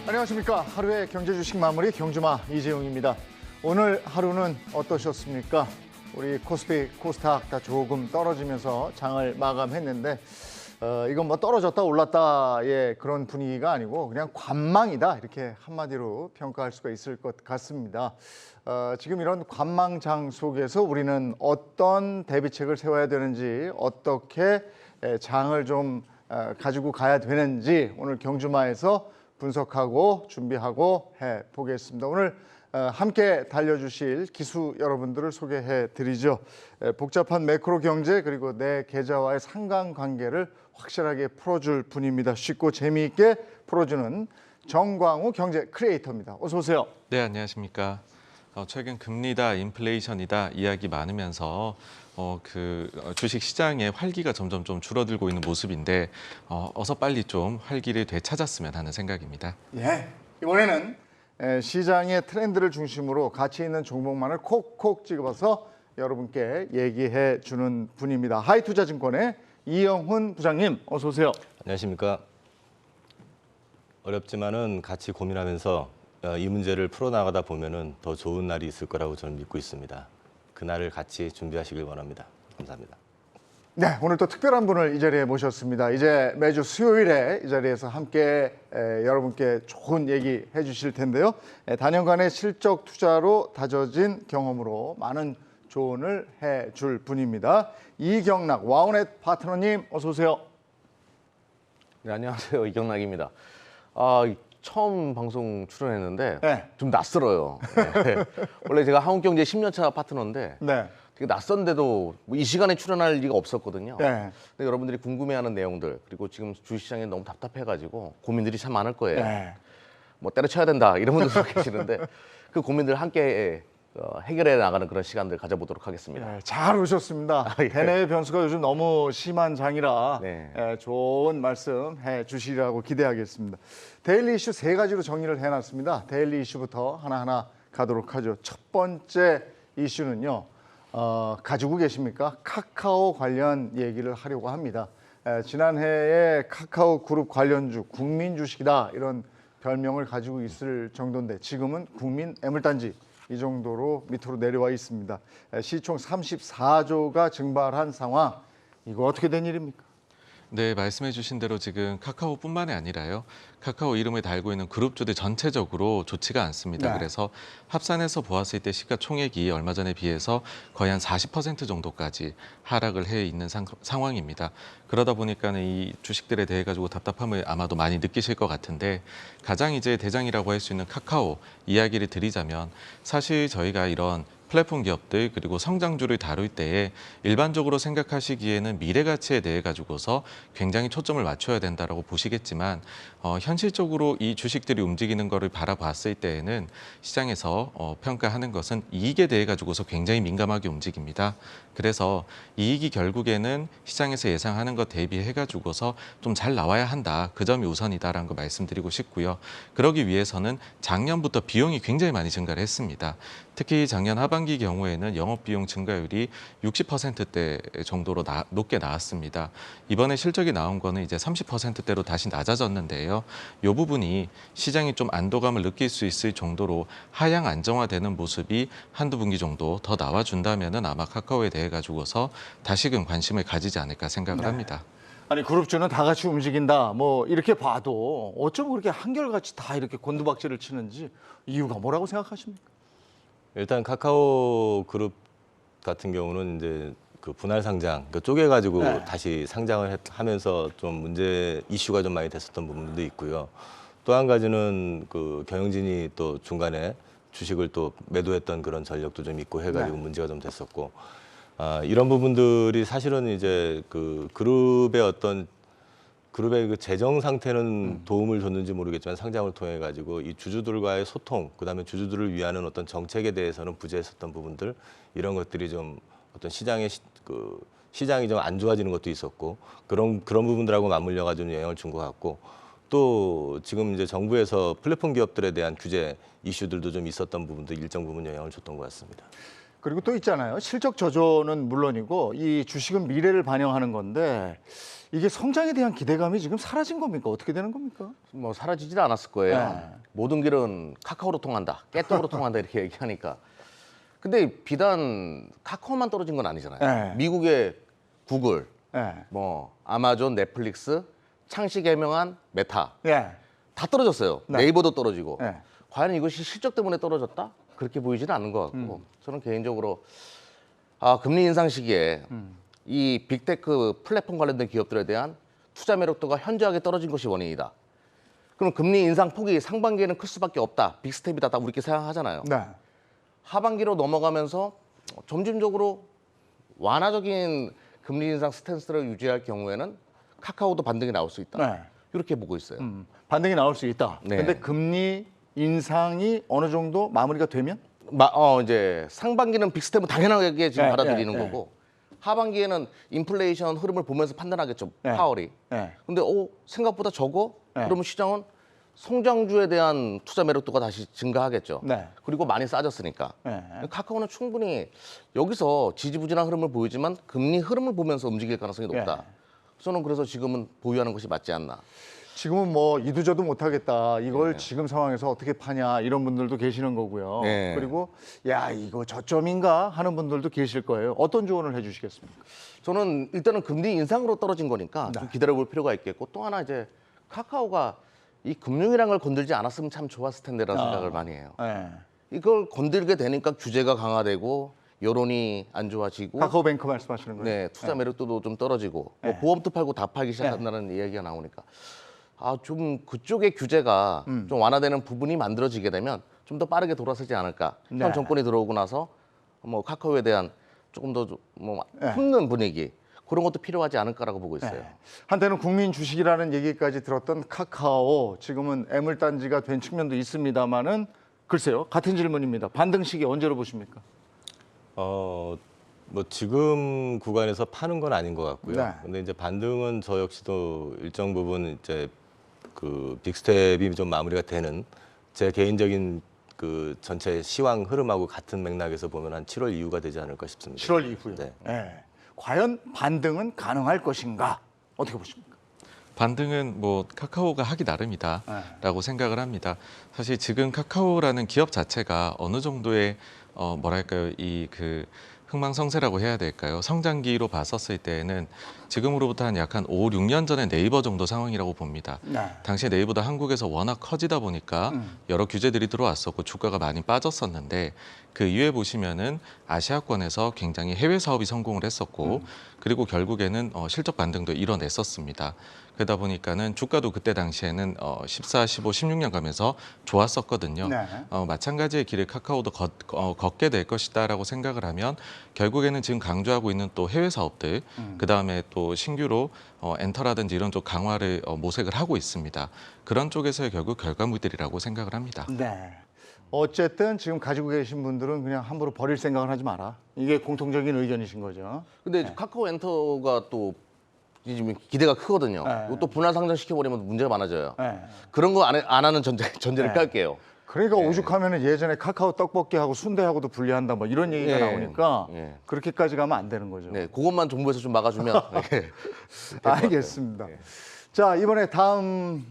안녕하십니까. 하루의 경제 주식 마무리 경주마 이재용입니다. 오늘 하루는 어떠셨습니까? 우리 코스피, 코스닥 다 조금 떨어지면서 장을 마감했는데 이건 뭐 떨어졌다 올랐다의 그런 분위기가 아니고 그냥 관망이다 이렇게 한마디로 평가할 수가 있을 것 같습니다. 지금 이런 관망장 속에서 우리는 어떤 대비책을 세워야 되는지 어떻게 장을 좀 가지고 가야 되는지 오늘 경주마에서 분석하고 준비하고 해보겠습니다. 오늘 함께 달려주실 기수 여러분들을 소개해 드리죠. 복잡한 매크로 경제 그리고 내 계좌와의 상관관계를 확실하게 풀어줄 분입니다. 쉽고 재미있게 풀어주는 정광우 경제 크리에이터입니다. 어서 오세요. 네, 안녕하십니까. 최근 금리다, 인플레이션이다 이야기 많으면서 주식 시장의 활기가 점점 좀 줄어들고 있는 모습인데 어서 빨리 좀 활기를 되찾았으면 하는 생각입니다. 예, 이번에는 시장의 트렌드를 중심으로 가치 있는 종목만을 콕콕 찍어서 여러분께 얘기해 주는 분입니다. 하이투자증권의 이영훈 부장님, 어서 오세요. 안녕하십니까. 어렵지만은 같이 고민하면서 이 문제를 풀어나가다 보면은 더 좋은 날이 있을 거라고 저는 믿고 있습니다. 그날을 같이 준비하시길 원합니다. 감사합니다. 네, 오늘 또 특별한 분을 이 자리에 모셨습니다. 이제 매주 수요일에 이 자리에서 함께 여러분께 좋은 얘기 해주실 텐데요. 단연간의 실적 투자로 다져진 경험으로 많은 조언을 해줄 분입니다. 이경락 와우넷 파트너님, 어서 오세요. 네, 안녕하세요. 이경락입니다. 처음 방송 출연했는데 네. 좀 낯설어요. 네. 원래 제가 한국경제 10년차 파트너인데 네. 되게 낯선데도 뭐이 시간에 출연할 리가 없었거든요. 네. 근데 여러분들이 궁금해하는 내용들 그리고 지금 주식시장이 너무 답답해가지고 고민들이 참 많을 거예요. 네. 뭐 때려쳐야 된다 이런 분들도 계시는데 그 고민들 함께 해결해 나가는 그런 시간들 가져보도록 하겠습니다. 네, 잘 오셨습니다. 예. 대내외 변수가 요즘 너무 심한 장이라 네. 좋은 말씀 해주시리라고 기대하겠습니다. 데일리 이슈 세 가지로 정리를 해놨습니다. 데일리 이슈부터 하나하나 가도록 하죠. 첫 번째 이슈는요. 가지고 계십니까? 카카오 관련 얘기를 하려고 합니다. 지난해에 카카오 그룹 관련주 국민 주식이다 이런 별명을 가지고 있을 정도인데 지금은 국민 애물단지 이 정도로 밑으로 내려와 있습니다. 시총 34조가 증발한 상황. 이거 어떻게 된 일입니까? 네, 말씀해 주신 대로 지금 카카오뿐만이 아니라요. 카카오 이름을 달고 있는 그룹주들 전체적으로 좋지가 않습니다. 네. 그래서 합산해서 보았을 때 시가총액이 얼마 전에 비해서 거의 한 40% 정도까지 하락을 해 있는 상황입니다. 그러다 보니까는 이 주식들에 대해 가지고 답답함을 아마도 많이 느끼실 것 같은데 가장 이제 대장이라고 할 수 있는 카카오 이야기를 드리자면 사실 저희가 이런 플랫폼 기업들 그리고 성장주를 다룰 때에 일반적으로 생각하시기에는 미래 가치에 대해 가지고서 굉장히 초점을 맞춰야 된다라고 보시겠지만 현실적으로 이 주식들이 움직이는 거를 바라봤을 때에는 시장에서 평가하는 것은 이익에 대해 가지고서 굉장히 민감하게 움직입니다. 그래서 이익이 결국에는 시장에서 예상하는 것 대비해 가지고서 좀 잘 나와야 한다. 그 점이 우선이다라는 거 말씀드리고 싶고요. 그러기 위해서는 작년부터 비용이 굉장히 많이 증가를 했습니다. 특히 작년 하반기 경우에는 영업비용 증가율이 60%대 정도로 높게 나왔습니다. 이번에 실적이 나온 거는 이제 30%대로 다시 낮아졌는데요. 이 부분이 시장이 좀 안도감을 느낄 수 있을 정도로 하향 안정화되는 모습이 한두 분기 정도 더 나와준다면은 아마 카카오에 대해 가지고서 다시금 관심을 가지지 않을까 생각을 합니다. 아니 그룹주는 다 같이 움직인다. 뭐 이렇게 봐도 어쩜 그렇게 한결같이 다 이렇게 곤두박질을 치는지 이유가 뭐라고 생각하십니까? 일단 카카오 그룹 같은 경우는 이제 그 분할 상장, 그러니까 쪼개가지고 네. 다시 상장을 하면서 좀 문제 이슈가 좀 많이 됐었던 부분도 있고요. 또 한 가지는 그 경영진이 또 중간에 주식을 또 매도했던 그런 전력도 좀 있고 해가지고 네. 문제가 좀 됐었고 이런 부분들이 사실은 이제 그 그룹의 그 재정 상태는 도움을 줬는지 모르겠지만 상장을 통해 가지고 이 주주들과의 소통, 그다음에 주주들을 위하는 어떤 정책에 대해서는 부재했었던 부분들 이런 것들이 좀 어떤 시장이 좀 안 좋아지는 것도 있었고 그런 부분들하고 맞물려 가지고 영향을 준 것 같고 또 지금 이제 정부에서 플랫폼 기업들에 대한 규제 이슈들도 좀 있었던 부분도 일정 부분 영향을 줬던 것 같습니다. 그리고 또 있잖아요. 실적 저조는 물론이고 이 주식은 미래를 반영하는 건데 이게 성장에 대한 기대감이 지금 사라진 겁니까? 어떻게 되는 겁니까? 뭐 사라지질 않았을 거예요. 네. 모든 길은 카카오로 통한다, 깨톡으로 통한다 이렇게 얘기하니까. 근데 비단 카카오만 떨어진 건 아니잖아요. 네. 미국의 구글, 예. 뭐 아마존, 넷플릭스, 창시 개명한 메타 예. 다 떨어졌어요. 네. 네이버도 떨어지고. 네. 과연 이것이 실적 때문에 떨어졌다? 그렇게 보이지는 않는 것 같고 저는 개인적으로 금리 인상 시기에 이 빅테크 플랫폼 관련된 기업들에 대한 투자 매력도가 현저하게 떨어진 것이 원인이다. 그럼 금리 인상 폭이 상반기에는 클 수밖에 없다. 빅스텝이다. 다 우리끼리 생각하잖아요. 네. 하반기로 넘어가면서 점진적으로 완화적인 금리 인상 스탠스를 유지할 경우에는 카카오도 반등이 나올 수 있다. 네. 이렇게 보고 있어요. 반등이 나올 수 있다. 네. 근데 금리 인상이 어느 정도 마무리가 되면 이제 상반기는 빅스텝은 당연하게 지금 네, 받아들이는 네, 네. 거고 하반기에는 인플레이션 흐름을 보면서 판단하겠죠. 네. 파월이. 네. 근데 생각보다 적어? 네. 그러면 시장은 성장주에 대한 투자 매력도가 다시 증가하겠죠. 네. 그리고 많이 싸졌으니까. 네. 카카오는 충분히 여기서 지지부진한 흐름을 보이지만 금리 흐름을 보면서 움직일 가능성이 높다. 네. 저는 그래서 지금은 보유하는 것이 맞지 않나. 지금은 뭐 이도저도 못하겠다. 이걸 지금 상황에서 어떻게 파냐 이런 분들도 계시는 거고요. 네. 그리고 야 이거 저점인가 하는 분들도 계실 거예요. 어떤 조언을 해주시겠습니까? 저는 일단은 금리 인상으로 떨어진 거니까 좀 기다려볼 필요가 있겠고 또 하나 이제 카카오가 이 금융이란 걸 건들지 않았으면 참 좋았을 텐데라는 생각을 많이 해요. 네. 이걸 건들게 되니까 규제가 강화되고 여론이 안 좋아지고 카카오뱅크 말씀하시는 거예요? 네, 투자 매력도도 좀 떨어지고 네. 뭐 보험도 팔고 다 팔기 시작한다는 이야기가 나오니까 좀 그쪽의 규제가 좀 완화되는 부분이 만들어지게 되면 좀 더 빠르게 돌아서지 않을까. 네. 현 정권이 들어오고 나서 뭐 카카오에 대한 조금 더 뭐 네. 품는 분위기 그런 것도 필요하지 않을까라고 보고 있어요. 네. 한때는 국민 주식이라는 얘기까지 들었던 카카오 지금은 애물단지가 된 측면도 있습니다만은 글쎄요 같은 질문입니다. 반등 시기 언제로 보십니까? 뭐 지금 구간에서 파는 건 아닌 것 같고요. 네. 근데 이제 반등은 저 역시도 일정 부분 이제 그 빅스텝이 좀 마무리가 되는 제 개인적인 그 전체 시황 흐름하고 같은 맥락에서 보면 한 7월 이후가 되지 않을까 싶습니다. 7월 이후요. 네. 네. 과연 반등은 가능할 것인가? 어떻게 보십니까? 반등은 뭐 카카오가 하기 나름이다라고 생각을 합니다. 사실 지금 카카오라는 기업 자체가 어느 정도의 뭐랄까요 이 그 흥망성쇠라고 해야 될까요? 성장기로 봤었을 때에는 지금으로부터 약 한 5, 6년 전의 네이버 정도 상황이라고 봅니다. 네. 당시에 네이버도 한국에서 워낙 커지다 보니까 여러 규제들이 들어왔었고 주가가 많이 빠졌었는데 그 이후에 보시면은 아시아권에서 굉장히 해외 사업이 성공을 했었고 그리고 결국에는 실적 반등도 이뤄냈었습니다. 그러다 보니까는 주가도 그때 당시에는 14, 15, 16년 가면서 좋았었거든요. 네. 마찬가지의 길을 카카오도 걷게 될 것이다라고 생각을 하면 결국에는 지금 강조하고 있는 또 해외 사업들, 그 다음에 또 신규로 엔터라든지 이런 쪽 강화를 모색을 하고 있습니다. 그런 쪽에서의 결국 결과물들이라고 생각을 합니다. 네. 어쨌든 지금 가지고 계신 분들은 그냥 함부로 버릴 생각을 하지 마라. 이게 공통적인 의견이신 거죠. 근데 카카오 엔터가 또 지금 기대가 크거든요. 네. 이거 또 분할 상장시켜버리면 문제가 많아져요. 네. 그런 거 안 하는 전제를 네. 깔게요. 그러니까 오죽하면 예전에 카카오 떡볶이하고 순대하고도 분리한다 뭐 이런 얘기가 예. 나오니까 예. 그렇게까지 가면 안 되는 거죠. 네, 그것만 정부에서 좀 막아주면 네. 알겠습니다. 자, 이번에 다음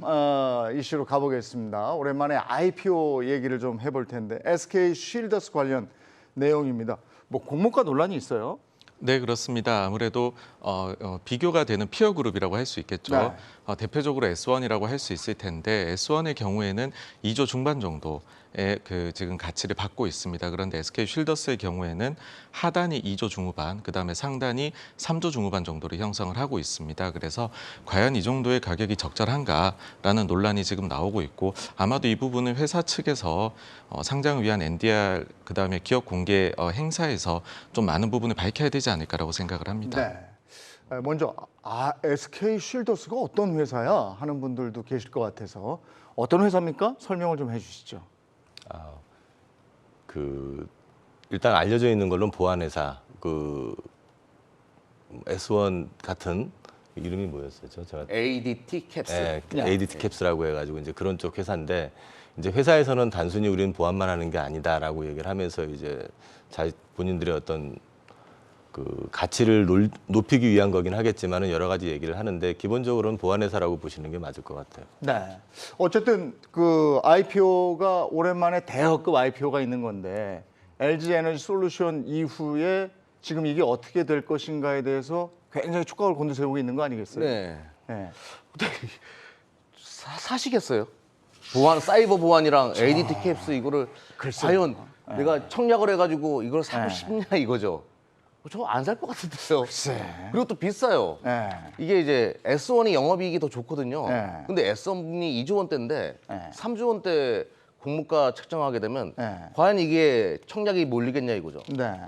이슈로 가보겠습니다. 오랜만에 IPO 얘기를 좀 해볼 텐데 SK 쉴더스 관련 내용입니다. 뭐 공모가 논란이 있어요? 네, 그렇습니다. 아무래도 비교가 되는 피어 그룹이라고 할 수 있겠죠. 네. 대표적으로 S1이라고 할 수 있을 텐데 S1의 경우에는 2조 중반 정도의 그 지금 가치를 받고 있습니다. 그런데 SK 쉴더스의 경우에는 하단이 2조 중후반, 그다음에 상단이 3조 중후반 정도를 형성을 하고 있습니다. 그래서 과연 이 정도의 가격이 적절한가라는 논란이 지금 나오고 있고 아마도 이 부분은 회사 측에서 상장을 위한 NDR 그다음에 기업 공개 행사에서 좀 많은 부분을 밝혀야 되지 않을까라고 생각을 합니다. 네. 먼저 SK 쉴더스가 어떤 회사야 하는 분들도 계실 것 같아서 어떤 회사입니까? 설명을 좀 해주시죠. 그 일단 알려져 있는 걸로는 보안회사, 그 S1 같은 이름이 뭐였었죠? 제가 ADT 캡스. ADT 캡스라고 해가지고 이제 그런 쪽 회사인데 이제 회사에서는 단순히 우리는 보안만 하는 게 아니다라고 얘기를 하면서 이제 본인들의 어떤 그 가치를 높이기 위한 거긴 하겠지만은 여러 가지 얘기를 하는데 기본적으로는 보안 회사라고 보시는 게 맞을 것 같아요. 네. 어쨌든 그 IPO가 오랜만에 대여급 IPO가 있는 건데 LG 에너지 솔루션 이후에 지금 이게 어떻게 될 것인가에 대해서 굉장히 촉각을 곤두세우고 있는 거 아니겠어요? 네. 네. 사시겠어요? 사이버 보안이랑 ADT 캡스 이거를 과연 내가 청약을 해가지고 이걸 사고 싶냐 이거죠. 저 안 살 것 같은데요. 그리고 또 비싸요. 네. 이게 이제 S1이 영업이익이 더 좋거든요. 네. 근데 S1이 2조 원대인데 네. 3조 원대 공모가 책정하게 되면 네. 과연 이게 청약이 몰리겠냐 이거죠. 네.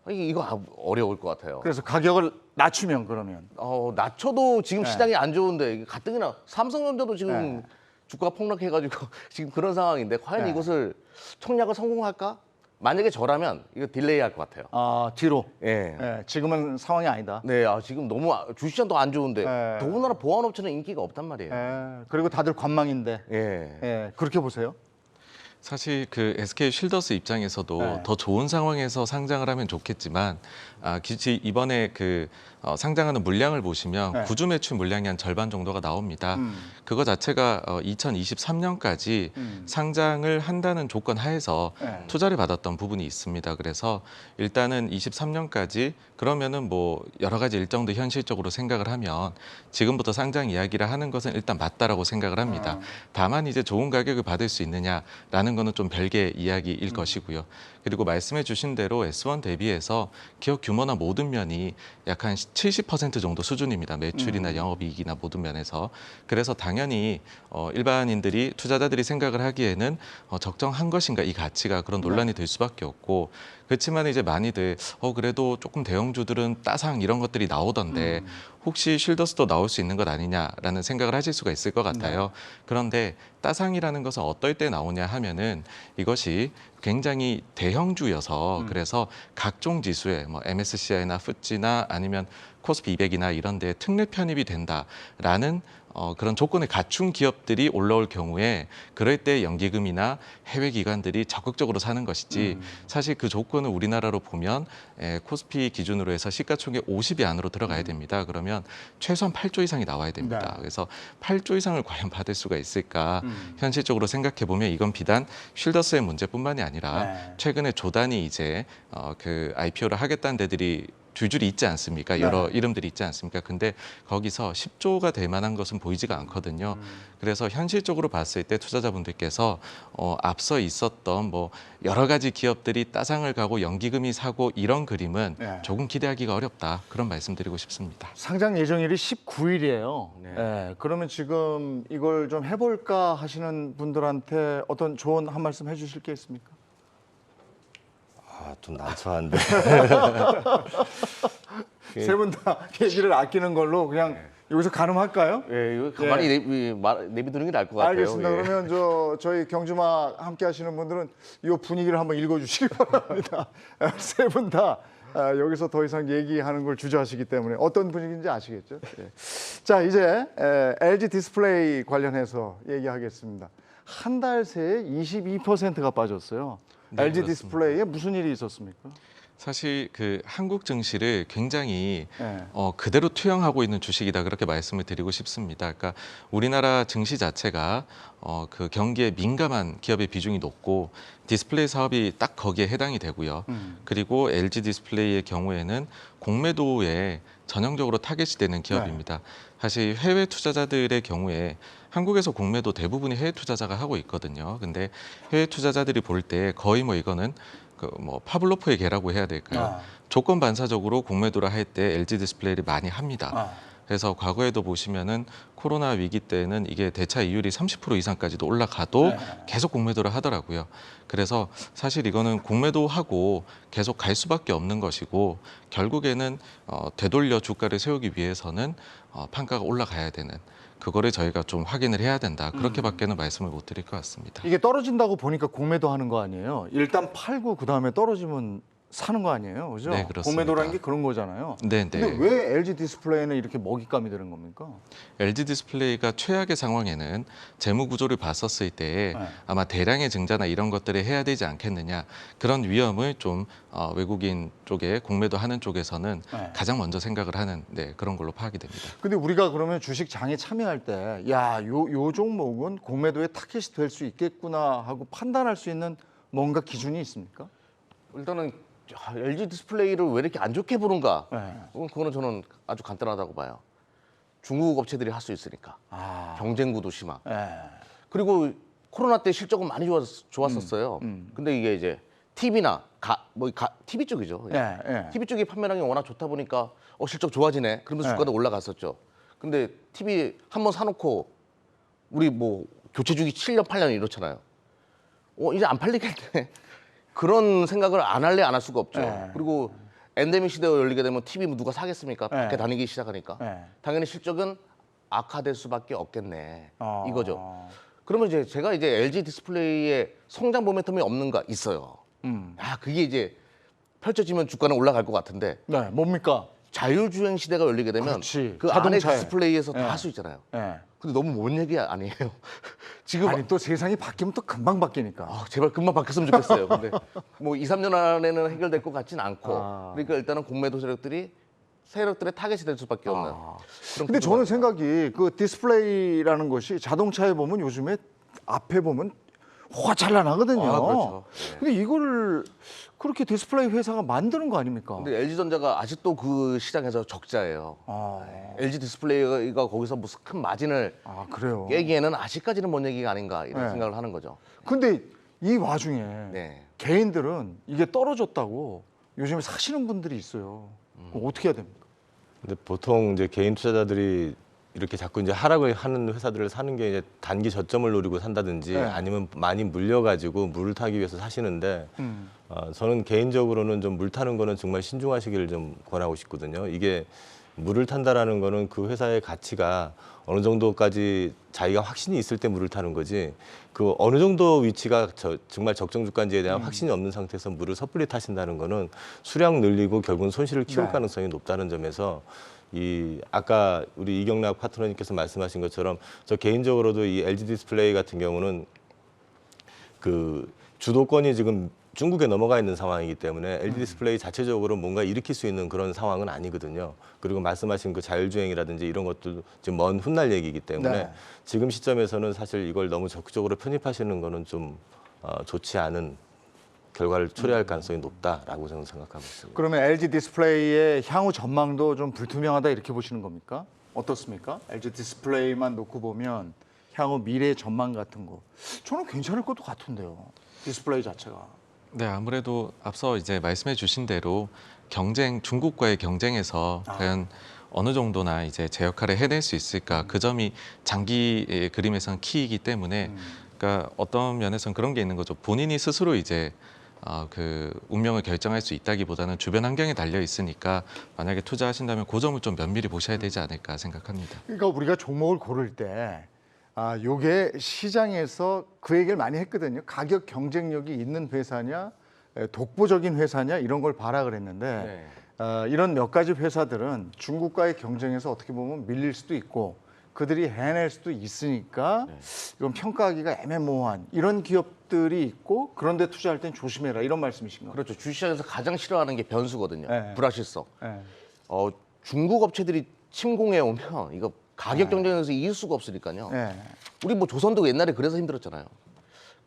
이거 어려울 것 같아요. 그래서 가격을 낮추면 그러면 낮춰도 지금 네. 시장이 안 좋은데 이게 가뜩이나 삼성전자도 지금 주가 폭락해가지고 지금 그런 상황인데 과연 네. 이것을 청약을 성공할까? 만약에 저라면 이거 딜레이 할 것 같아요. 뒤로. 예. 네, 지금은 상황이 아니다. 네, 지금 너무 주시장도 안 좋은데 네. 더군다나 보안업체는 인기가 없단 말이에요. 네. 그리고 다들 관망인데. 예. 네, 그렇게 보세요. 사실 그 SK 쉴더스 입장에서도 네. 더 좋은 상황에서 상장을 하면 좋겠지만 이번에 그 상장하는 물량을 보시면 네. 구주 매출 물량이 한 절반 정도가 나옵니다. 그거 자체가 2023년까지 상장을 한다는 조건 하에서 네. 투자를 받았던 부분이 있습니다. 그래서 일단은 23년까지 그러면은 뭐 여러 가지 일정도 현실적으로 생각을 하면 지금부터 상장 이야기를 하는 것은 일단 맞다라고 생각을 합니다. 다만 이제 좋은 가격을 받을 수 있느냐라는 거는 좀 별개의 이야기일 것이고요. 그리고 말씀해 주신 대로 S1 대비해서 기업 규모나 모든 면이 약 한 70% 정도 수준입니다. 매출이나 영업이익이나 모든 면에서. 그래서 당연히 일반인들이 투자자들이 생각을 하기에는 적정한 것인가 이 가치가 그런 논란이 될 수밖에 없고 그렇지만 이제 많이들 그래도 조금 대형주들은 따상 이런 것들이 나오던데 혹시 쉴더스도 나올 수 있는 것 아니냐라는 생각을 하실 수가 있을 것 같아요. 그런데 따상이라는 것은 어떨 때 나오냐 하면은 이것이 굉장히 대형주여서 그래서 각종 지수에 뭐 MSCI나 FTSE나 아니면 코스피 200이나 이런 데 특례 편입이 된다라는 그런 조건을 갖춘 기업들이 올라올 경우에 그럴 때 연기금이나 해외 기관들이 적극적으로 사는 것이지 사실 그 조건을 우리나라로 보면 코스피 기준으로 해서 시가총액 50위 안으로 들어가야 됩니다. 그러면 최소한 8조 이상이 나와야 됩니다. 네. 그래서 8조 이상을 과연 받을 수가 있을까? 현실적으로 생각해 보면 이건 비단 쉴더스의 문제뿐만이 아니라 네. 최근에 조단이 이제 그 IPO를 하겠다는 데들이 줄줄이 있지 않습니까? 여러 이름들이 있지 않습니까? 근데 거기서 10조가 될 만한 것은 보이지가 않거든요. 그래서 현실적으로 봤을 때 투자자분들께서 앞서 있었던 뭐 여러 가지 기업들이 따상을 가고 연기금이 사고 이런 그림은 네. 조금 기대하기가 어렵다. 그런 말씀드리고 싶습니다. 상장 예정일이 19일이에요. 네. 그러면 지금 이걸 좀 해볼까 하시는 분들한테 어떤 조언 한 말씀 해주실 게 있습니까? 좀 난처한데. 세 분 다 얘기를 아끼는 걸로 그냥 여기서 가늠할까요? 예, 이거 가만히 내비두는 게 나을 것 같아요. 알겠습니다. 예. 그러면 저희 경주마 함께 하시는 분들은 이 분위기를 한번 읽어주시기 바랍니다. 세 분 다 여기서 더 이상 얘기하는 걸 주저하시기 때문에 어떤 분위기인지 아시겠죠? 예. 자, 이제 LG 디스플레이 관련해서 얘기하겠습니다. 한 달 새에 22%가 빠졌어요. 네, LG 그렇습니다. 디스플레이에 무슨 일이 있었습니까? 사실 그 한국 증시를 굉장히 네. 그대로 투영하고 있는 주식이다 그렇게 말씀을 드리고 싶습니다. 그러니까 우리나라 증시 자체가 그 경기에 민감한 기업의 비중이 높고 디스플레이 사업이 딱 거기에 해당이 되고요. 그리고 LG 디스플레이의 경우에는 공매도에 전형적으로 타겟이 되는 기업입니다. 사실 해외 투자자들의 경우에 한국에서 공매도 대부분이 해외 투자자가 하고 있거든요. 근데 해외 투자자들이 볼 때 거의 뭐 이거는 그 뭐 파블로프의 개라고 해야 될까요? 조건 반사적으로 공매도를 할 때 LG 디스플레이를 많이 합니다. 그래서 과거에도 보시면은 코로나 위기 때는 이게 대차 이율이 30% 이상까지도 올라가도 계속 공매도를 하더라고요. 그래서 사실 이거는 공매도하고 계속 갈 수밖에 없는 것이고 결국에는 되돌려 주가를 세우기 위해서는 판가가 올라가야 되는 그거를 저희가 좀 확인을 해야 된다. 그렇게밖에는 말씀을 못 드릴 것 같습니다. 이게 떨어진다고 보니까 공매도 하는 거 아니에요? 일단 팔고 그 다음에 떨어지면 사는 거 아니에요, 그죠? 네, 그렇습니다. 공매도라는 게 그런 거잖아요. 네, 근데 네. 왜 LG 디스플레이는 이렇게 먹잇감이 되는 겁니까? LG 디스플레이가 최악의 상황에는 재무 구조를 봤었을 때에 네. 아마 대량의 증자나 이런 것들을 해야 되지 않겠느냐 그런 위험을 좀 외국인 쪽에 공매도 하는 쪽에서는 네. 가장 먼저 생각을 하는 그런 걸로 파악이 됩니다. 근데 우리가 그러면 주식 장에 참여할 때, 요 종목은 공매도의 타겟이 될 수 있겠구나 하고 판단할 수 있는 뭔가 기준이 있습니까? 일단은 LG 디스플레이를 왜 이렇게 안 좋게 보는가? 네. 그거는 저는 아주 간단하다고 봐요. 중국 업체들이 할 수 있으니까. 아, 경쟁구도 심하고. 예. 그리고 코로나 때 실적은 많이 좋았었어요. 근데 이게 이제 TV나 TV 쪽이죠. 예, 예. TV 쪽이 판매량이 워낙 좋다 보니까 실적 좋아지네. 그러면서 주가도 올라갔었죠. 근데 TV 한번 사놓고 우리 뭐 교체 주기 7년 8년 이렇잖아요. 이제 안 팔리겠네. 그런 생각을 안 할래 안 할 수가 없죠. 네. 그리고 엔데믹 시대가 열리게 되면 TV 뭐 누가 사겠습니까? 네. 밖에 다니기 시작하니까. 네. 당연히 실적은 악화될 수밖에 없겠네. 어. 이거죠. 그러면 이제 제가 이제 LG 디스플레이의 성장 모멘텀이 없는가 있어요. 그게 이제 펼쳐지면 주가는 올라갈 것 같은데 네, 뭡니까? 자율주행 시대가 열리게 되면 그렇지. 그 안에 자동차에. 디스플레이에서 다 네. 할 수 있잖아요. 예. 근데 너무 먼 얘기 아니에요. 지금 아니 또 세상이 바뀌면 또 금방 바뀌니까. 제발 금방 바뀌었으면 좋겠어요. 근데 뭐 2, 3년 안에는 해결될 것 같진 않고. 그러니까 일단은 공매도 세력들의 타겟이 될 수밖에 없는. 그런 근데 구조가 저는 됩니다. 생각이 그 디스플레이라는 것이 자동차에 보면 요즘에 앞에 보면 화잘난하거든요. 그렇죠. 근데 이걸 그렇게 디스플레이 회사가 만드는 거 아닙니까? 근데 LG전자가 아직도 그 시장에서 적자예요. LG 디스플레이가 거기서 무슨 큰 마진을 그래요. 깨기에는 아직까지는 먼 얘기가 아닌가 이런 네. 생각을 하는 거죠. 근데 이 와중에 네. 개인들은 이게 떨어졌다고 요즘에 사시는 분들이 있어요. 그럼 어떻게 해야 됩니까? 근데 보통 이제 개인 투자자들이 이렇게 자꾸 이제 하락을 하는 회사들을 사는 게 이제 단기 저점을 노리고 산다든지 네. 아니면 많이 물려가지고 물을 타기 위해서 사시는데 저는 개인적으로는 좀 물 타는 거는 정말 신중하시기를 좀 권하고 싶거든요. 이게 물을 탄다라는 거는 그 회사의 가치가 어느 정도까지 자기가 확신이 있을 때 물을 타는 거지 그 어느 정도 위치가 정말 적정 주가인지에 대한 확신이 없는 상태에서 물을 섣불리 타신다는 거는 수량 늘리고 결국은 손실을 키울 네. 가능성이 높다는 점에서 이 아까 우리 이경락 파트너님께서 말씀하신 것처럼 저 개인적으로도 이 LG 디스플레이 같은 경우는 그 주도권이 지금 중국에 넘어가 있는 상황이기 때문에 LG 디스플레이 자체적으로 뭔가 일으킬 수 있는 그런 상황은 아니거든요. 그리고 말씀하신 그 자율주행이라든지 이런 것도 지금 먼 훗날 얘기이기 때문에 네. 지금 시점에서는 사실 이걸 너무 적극적으로 편입하시는 거는 좀 좋지 않은 결과를 초래할 가능성이 높다라고 저는 생각하고 있습니다. 그러면 LG 디스플레이의 향후 전망도 좀 불투명하다 이렇게 보시는 겁니까? 어떻습니까? LG 디스플레이만 놓고 보면 향후 미래 전망 같은 거 저는 괜찮을 것도 같은데요. 디스플레이 자체가. 네, 아무래도 앞서 이제 말씀해 주신 대로 중국과의 경쟁에서 과연 어느 정도나 이제 제 역할을 해낼 수 있을까 그 점이 장기의 그림에서는 키이기 때문에 그러니까 어떤 면에서는 그런 게 있는 거죠. 본인이 스스로 이제 그 운명을 결정할 수 있다기보다는 주변 환경에 달려 있으니까 만약에 투자하신다면 그 점을 좀 면밀히 보셔야 되지 않을까 생각합니다. 그러니까 우리가 종목을 고를 때 요게 시장에서 그 얘기를 많이 했거든요. 가격 경쟁력이 있는 회사냐, 독보적인 회사냐 이런 걸 봐라 그랬는데 이런 몇 가지 회사들은 중국과의 경쟁에서 어떻게 보면 밀릴 수도 있고 그들이 해낼 수도 있으니까 이건 평가하기가 애매모호한 이런 기업들이 있고 그런데 투자할 땐 조심해라 이런 말씀이신가요? 그렇죠. 주식시장에서 가장 싫어하는 게 변수거든요. 네. 불확실성. 네. 중국 업체들이 침공해 오면 이거 가격 경쟁에서 이길 수가 없으니까요. 네. 우리 뭐 조선도 옛날에 그래서 힘들었잖아요.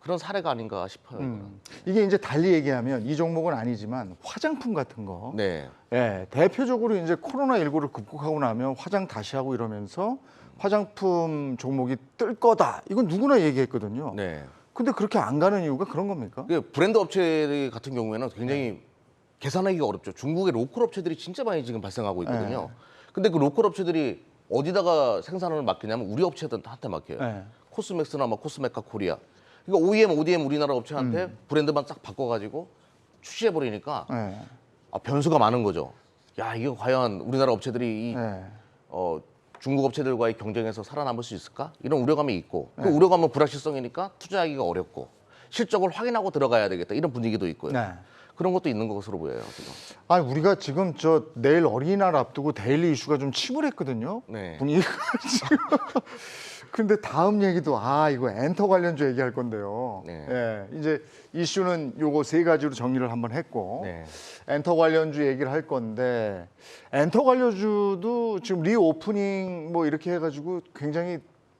그런 사례가 아닌가 싶어요. 이거는. 이게 이제 달리 얘기하면 이 종목은 아니지만 화장품 같은 거 네. 예, 대표적으로 이제 코로나19를 극복하고 나면 화장 다시 하고 이러면서 화장품 종목이 뜰 거다. 이건 누구나 얘기했거든요. 네. 근데 그렇게 안 가는 이유가 그런 겁니까? 그 브랜드 업체 같은 경우에는 굉장히 계산하기가 어렵죠. 중국의 로컬 업체들이 진짜 많이 지금 발생하고 있거든요. 근데 그 로컬 업체들이 어디다가 생산을 맡기냐면 우리 업체들한테 맡겨요. 네. 코스맥스나 뭐 코스메카 코리아. 그러니까 OEM, ODM 우리나라 업체한테 브랜드만 싹 바꿔가지고 출시해 버리니까 네. 변수가 많은 거죠. 야, 이거 과연 우리나라 업체들이 이 네. 중국 업체들과의 경쟁에서 살아남을 수 있을까? 이런 우려감이 있고 그 우려감은 불확실성이니까 투자하기가 어렵고 실적을 확인하고 들어가야 되겠다 이런 분위기도 있고요. 네. 그런 것도 있는 것으로 보여요. 지금. 아, 우리가 지금 저 내일 어린이날 앞두고 데일리 이슈가 좀 침울했거든요. 네. 분위기가 지금. 근데 다음 얘기도 이거 엔터 관련주 얘기할 건데요. 네. 예, 이제 이슈는 요거 세 가지로 정리를 한번 했고 네. 엔터 관련주 얘기를 할 건데 엔터 관련주도 지금 리오프닝 뭐 이렇게 해가지고 굉장히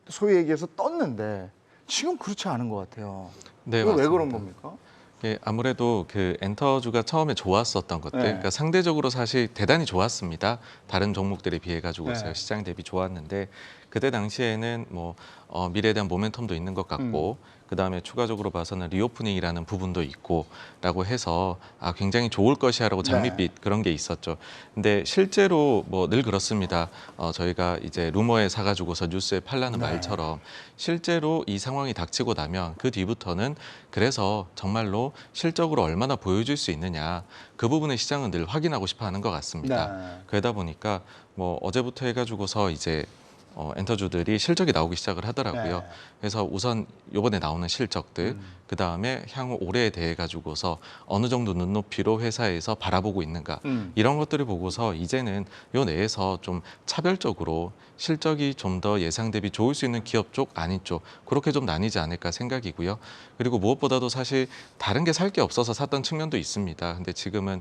소위 얘기해서 떴는데 지금 그렇지 않은 것 같아요. 네, 이거 왜 맞습니다. 그런 겁니까? 예, 아무래도 그 엔터주가 처음에 좋았었던 것들, 네. 그러니까 상대적으로 사실 대단히 좋았습니다. 다른 종목들에 비해 가지고서요. 네. 시장 대비 좋았는데 그때 당시에는 뭐 미래에 대한 모멘텀도 있는 것 같고 그다음에 추가적으로 봐서는 리오프닝이라는 부분도 있고라고 해서 굉장히 좋을 것이야라고 장밋빛 그런 게 있었죠. 근데 실제로 뭐 늘 그렇습니다. 저희가 이제 루머에 사가지고서 뉴스에 팔라는 말처럼 실제로 이 상황이 닥치고 나면 그 뒤부터는 그래서 정말로 실적으로 얼마나 보여줄 수 있느냐 그 부분의 시장은 늘 확인하고 싶어하는 것 같습니다. 네. 그러다 보니까 뭐 어제부터 해가지고서 이제 엔터주들이 실적이 나오기 시작을 하더라고요. 네. 그래서 우선 이번에 나오는 실적들, 그 다음에 향후 올해에 대해 가지고서 어느 정도 눈높이로 회사에서 바라보고 있는가 이런 것들을 보고서 이제는 요 내에서 좀 차별적으로 실적이 좀 더 예상 대비 좋을 수 있는 기업 쪽, 아닌 쪽 그렇게 좀 나뉘지 않을까 생각이고요. 그리고 무엇보다도 사실 다른 게 살 게 없어서 샀던 측면도 있습니다. 근데 지금은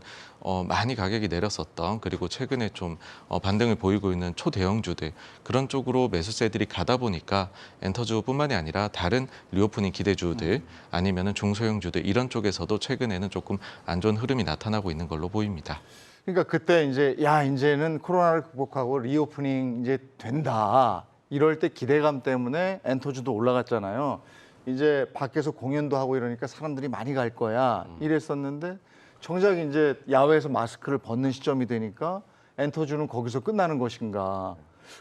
많이 가격이 내렸었던 그리고 최근에 좀 반등을 보이고 있는 초대형주들 그런 쪽으로 매수세들이 가다 보니까 엔터주뿐만이 아니라 다른 리오프닝 기대주들 아니면은 중소형주들 이런 쪽에서도 최근에는 조금 안 좋은 흐름이 나타나고 있는 걸로 보입니다. 그러니까 그때 이제 이제는 코로나를 극복하고 리오프닝 이제 된다. 이럴 때 기대감 때문에 엔터주도 올라갔잖아요. 이제 밖에서 공연도 하고 이러니까 사람들이 많이 갈 거야. 이랬었는데 정작 이제 야외에서 마스크를 벗는 시점이 되니까 엔터주는 거기서 끝나는 것인가.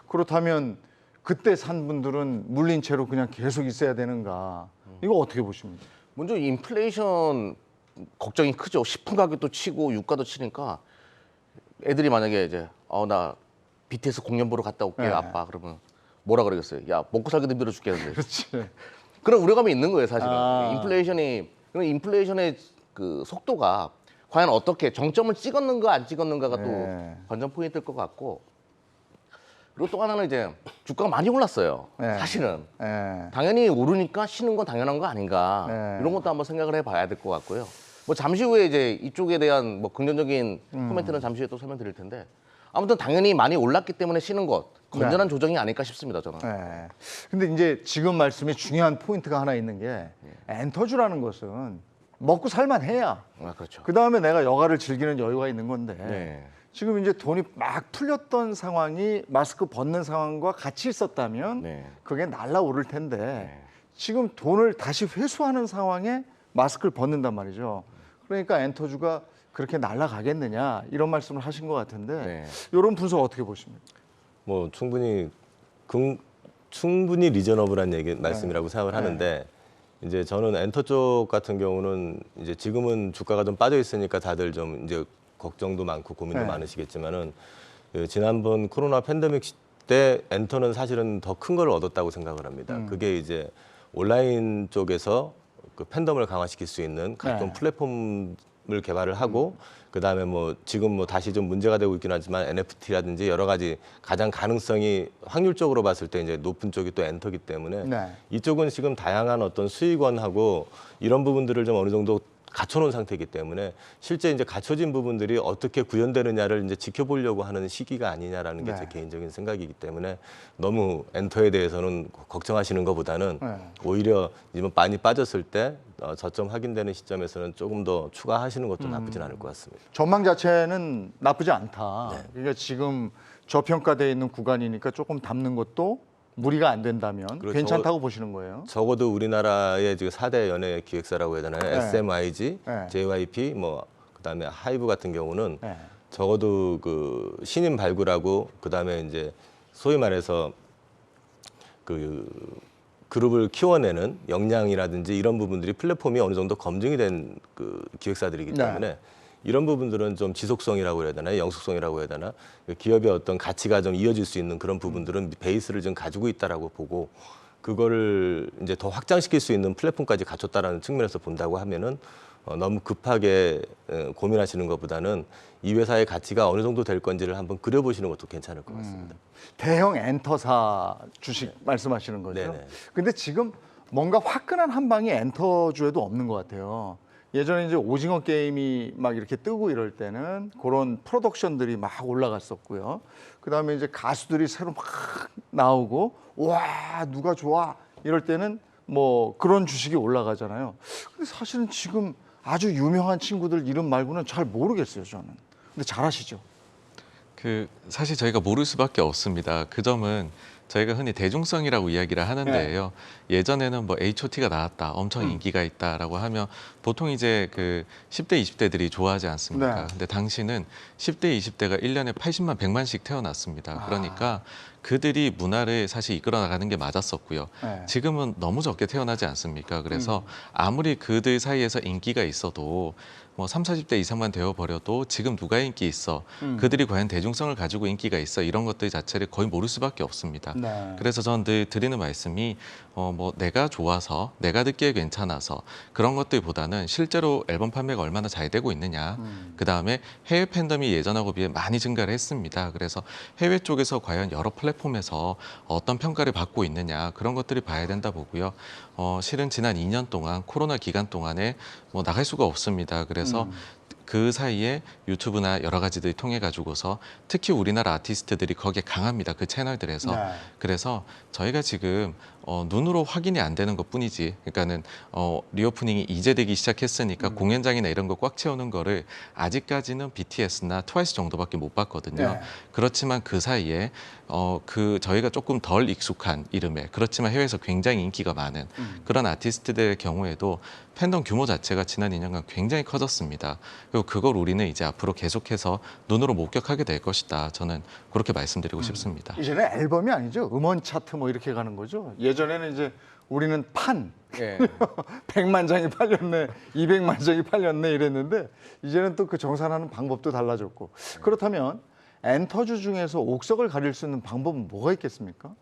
그렇다면 그때 산 분들은 물린 채로 그냥 계속 있어야 되는가. 이거 어떻게 보십니까? 먼저 인플레이션 걱정이 크죠. 식품 가격도 치고 유가도 치니까 애들이 만약에 이제 나 BTS 공연 보러 갔다 올게 네. 아빠 그러면 뭐라 그러겠어요? 야 먹고 살기도 힘들어 죽겠는데. 그렇지. 그런 우려감이 있는 거예요, 사실은. 인플레이션의 그 속도가 과연 어떻게 정점을 찍었는가 안 찍었는가가 네. 또 관전 포인트일 것 같고. 그리고 또 하나는 이제 주가가 많이 올랐어요. 네. 사실은. 예. 당연히 오르니까 쉬는 건 당연한 거 아닌가. 네. 이런 것도 한번 생각을 해봐야 될 것 같고요. 뭐 잠시 후에 이제 이쪽에 대한 뭐 긍정적인 코멘트는 잠시 후에 또 설명드릴 텐데 아무튼 당연히 많이 올랐기 때문에 쉬는 것 건전한 조정이 아닐까 싶습니다, 저는. 네. 근데 이제 지금 말씀에 중요한 포인트가 하나 있는 게 엔터주라는 것은 먹고 살만 해야 그렇죠. 그 다음에 내가 여가를 즐기는 여유가 있는 건데 네. 지금 이제 돈이 막 풀렸던 상황이 마스크 벗는 상황과 같이 있었다면 네. 그게 날라오를 텐데 지금 돈을 다시 회수하는 상황에 마스크를 벗는단 말이죠. 그러니까 엔터주가 그렇게 날아가겠느냐 이런 말씀을 하신 것 같은데 네. 이런 분석 어떻게 보십니까? 뭐 충분히 리저너블한 말씀이라고 생각을 하는데 이제 저는 엔터 쪽 같은 경우는 이제 지금은 주가가 좀 빠져 있으니까 다들 좀 이제 걱정도 많고 고민도 네. 많으시겠지만은 지난번 코로나 팬데믹 때 엔터는 사실은 더 큰 걸 얻었다고 생각을 합니다. 그게 이제 온라인 쪽에서 그 팬덤을 강화시킬 수 있는 각종 네. 플랫폼을 개발을 하고 그다음에 뭐 지금 뭐 다시 좀 문제가 되고 있긴 하지만 NFT라든지 여러 가지 가장 가능성이 확률적으로 봤을 때 이제 높은 쪽이 또 엔터기 때문에 네. 이쪽은 지금 다양한 어떤 수익원하고 이런 부분들을 좀 어느 정도 갖춰놓은 상태이기 때문에 실제 이제 갖춰진 부분들이 어떻게 구현되느냐를 이제 지켜보려고 하는 시기가 아니냐라는 게 제 네. 개인적인 생각이기 때문에 너무 엔터에 대해서는 걱정하시는 것보다는 네. 오히려 이번 많이 빠졌을 때 저점 확인되는 시점에서는 조금 더 추가하시는 것도 나쁘진 않을 것 같습니다. 전망 자체는 나쁘지 않다. 네. 그러니까 지금 저평가되어 있는 구간이니까 조금 담는 것도 무리가 안 된다면 그리고 괜찮다고 보시는 거예요. 적어도 우리나라의 지금 4대 연예 기획사라고 해야 되나요? 네. SMIG, 네. JYP, 뭐 그다음에 하이브 같은 경우는 네. 적어도 그 신인 발굴하고 그다음에 이제 소위 말해서 그 그룹을 키워내는 역량이라든지 이런 부분들이 플랫폼이 어느 정도 검증이 된 그 기획사들이기 네. 때문에 이런 부분들은 좀 지속성이라고 해야 되나 영속성이라고 해야 되나 기업의 어떤 가치가 좀 이어질 수 있는 그런 부분들은 베이스를 좀 가지고 있다라고 보고 그거를 이제 더 확장시킬 수 있는 플랫폼까지 갖췄다라는 측면에서 본다고 하면은 너무 급하게 고민하시는 것보다는 이 회사의 가치가 어느 정도 될 건지를 한번 그려보시는 것도 괜찮을 것 같습니다. 대형 엔터사 주식 말씀하시는 거죠. 네네. 근데 지금 뭔가 화끈한 한 방이 엔터주에도 없는 것 같아요. 예전에 이제 오징어 게임이 막 이렇게 뜨고 이럴 때는 그런 프로덕션들이 막 올라갔었고요. 그다음에 이제 가수들이 새로 막 나오고 와 누가 좋아 이럴 때는 뭐 그런 주식이 올라가잖아요. 근데 사실은 지금 아주 유명한 친구들 이름 말고는 잘 모르겠어요 저는. 근데 잘하시죠. 그 사실 저희가 모를 수밖에 없습니다. 그 점은 저희가 흔히 대중성이라고 이야기를 하는데요. 예전에는 뭐 H.O.T가 나왔다, 엄청 인기가 있다라고 하면 보통 이제 그 10대, 20대들이 좋아하지 않습니까? 네. 근데 당시는 10대, 20대가 1년에 80만, 100만씩 태어났습니다. 그러니까 그들이 문화를 사실 이끌어 나가는 게 맞았었고요. 네. 지금은 너무 적게 태어나지 않습니까? 그래서 아무리 그들 사이에서 인기가 있어도 뭐 30, 40대 이상만 되어버려도 지금 누가 인기 있어? 그들이 과연 대중성을 가지고 인기가 있어? 이런 것들 자체를 거의 모를 수밖에 없습니다. 네. 그래서 저는 늘 드리는 말씀이 뭐 내가 좋아서 내가 듣기에 괜찮아서 그런 것들보다는 실제로 앨범 판매가 얼마나 잘 되고 있느냐. 그다음에 해외 팬덤이 예전하고 비해 많이 증가를 했습니다. 그래서 해외 쪽에서 과연 여러 플랫폼에서 어떤 평가를 받고 있느냐 그런 것들이 봐야 된다 보고요. 실은 지난 2년 동안 코로나 기간 동안에 뭐 나갈 수가 없습니다. 그래서 그 사이에 유튜브나 여러 가지들 통해 가지고서 특히 우리나라 아티스트들이 거기에 강합니다. 그 채널들에서. 네. 그래서 저희가 지금 눈으로 확인이 안 되는 것뿐이지. 그러니까는 리오프닝이 이제 되기 시작했으니까 공연장이나 이런 거 꽉 채우는 거를 아직까지는 BTS나 트와이스 정도밖에 못 봤거든요. 네. 그렇지만 그 사이에 그 저희가 조금 덜 익숙한 이름에 그렇지만 해외에서 굉장히 인기가 많은 그런 아티스트들의 경우에도 팬덤 규모 자체가 지난 2년간 굉장히 커졌습니다. 그리고 그걸 우리는 이제 앞으로 계속해서 눈으로 목격하게 될 것이다. 저는 그렇게 말씀드리고 싶습니다. 이제는 앨범이 아니죠. 음원 차트 뭐 이렇게 가는 거죠. 예전에는 이제 우리는 판 예. 100만 장이 팔렸네, 200만 장이 팔렸네 이랬는데 이제는 또 그 정산하는 방법도 달라졌고. 그렇다면 엔터주 중에서 옥석을 가릴 수 있는 방법은 뭐가 있겠습니까?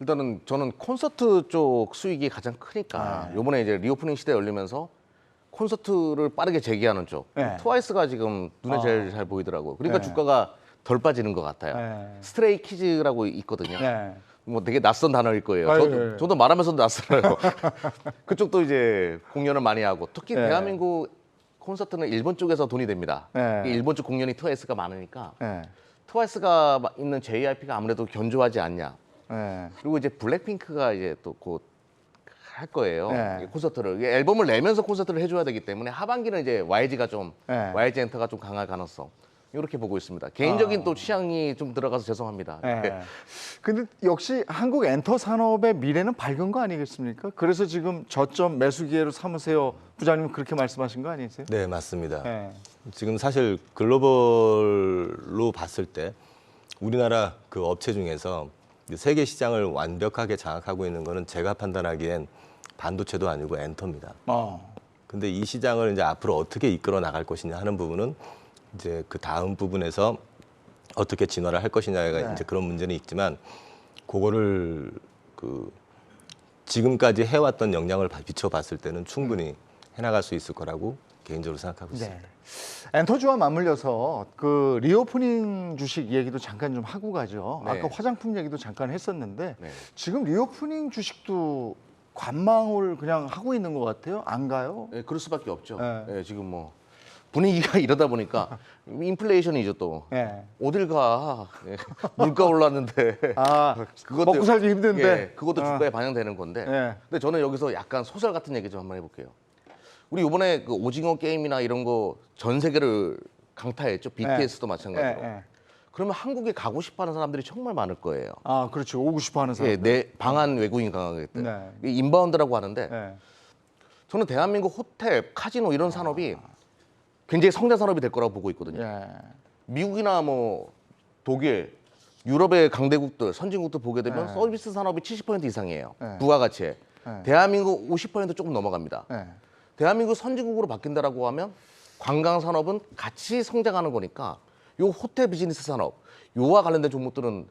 일단은 저는 콘서트 쪽 수익이 가장 크니까 요번에 이제 리오프닝 시대 열리면서 콘서트를 빠르게 재개하는 쪽 네. 트와이스가 지금 눈에 제일 잘 보이더라고요. 그러니까 네. 주가가 덜 빠지는 것 같아요. 네. 스트레이 키즈라고 있거든요. 네. 뭐 되게 낯선 단어일 거예요. 아유, 저도, 예. 저도 말하면서도 낯설어요. 그쪽도 이제 공연을 많이 하고 특히 네. 대한민국 콘서트는 일본 쪽에서 돈이 됩니다. 네. 일본 쪽 공연이 트와이스가 많으니까 네. 트와이스가 있는 JYP가 아무래도 견조하지 않냐. 네. 그리고 이제 블랙핑크가 이제 또 곧 할 거예요. 네. 이 콘서트를 이게 앨범을 내면서 콘서트를 해줘야 되기 때문에 하반기는 이제 YG가 좀 네. YG 엔터가 좀 강할 가능성 이렇게 보고 있습니다. 개인적인 또 취향이 좀 들어가서 죄송합니다. 네. 근데 역시 한국 엔터 산업의 미래는 밝은 거 아니겠습니까? 그래서 지금 저점 매수 기회로 삼으세요. 부장님 그렇게 말씀하신 거 아니세요? 네, 맞습니다. 네. 지금 사실 글로벌로 봤을 때 우리나라 그 업체 중에서 세계 시장을 완벽하게 장악하고 있는 거는 제가 판단하기엔 반도체도 아니고 엔터입니다. 근데 이 시장을 이제 앞으로 어떻게 이끌어 나갈 것이냐 하는 부분은 이제 그 다음 부분에서 어떻게 진화를 할 것이냐가 네. 이제 그런 문제는 있지만 그거를 그 지금까지 해왔던 역량을 비춰봤을 때는 충분히 해나갈 수 있을 거라고 개인적으로 생각하고 있습니다. 네. 엔터주와 맞물려서 그 리오프닝 주식 얘기도 잠깐 좀 하고 가죠. 네. 아까 화장품 얘기도 잠깐 했었는데 네. 지금 리오프닝 주식도 관망을 그냥 하고 있는 것 같아요. 안 가요? 네, 그럴 수밖에 없죠. 네. 네, 지금 뭐 분위기가 이러다 보니까 인플레이션이죠 또. 네. 어딜 가? 예, 물가 올랐는데. 아, 그것도 먹고 살기 힘든데. 예, 그것도 아. 주가에 반영되는 건데. 네. 근데 저는 여기서 약간 소설 같은 얘기 좀 한번 해볼게요. 우리 이번에 그 오징어 게임이나 이런 거 전 세계를 강타했죠. BTS도 마찬가지로. 네. 그러면 한국에 가고 싶어하는 사람들이 정말 많을 거예요. 아, 그렇죠. 오고 싶어 하는 사람. 예, 내 방한 외국인 강하겠대. 네. 이 인바운드라고 하는데 네. 저는 대한민국 호텔, 카지노 이런 산업이 굉장히 성장 산업이 될 거라고 보고 있거든요. 예. 미국이나 뭐 독일, 유럽의 강대국들, 선진국들 보게 되면 네. 서비스 산업이 70% 이상이에요. 네. 부가가치에. 네. 대한민국 50% 조금 넘어갑니다. 네. 대한민국 선진국으로 바뀐다라고 하면 관광 산업은 같이 성장하는 거니까 요 호텔 비즈니스 산업, 요와 관련된 종목들은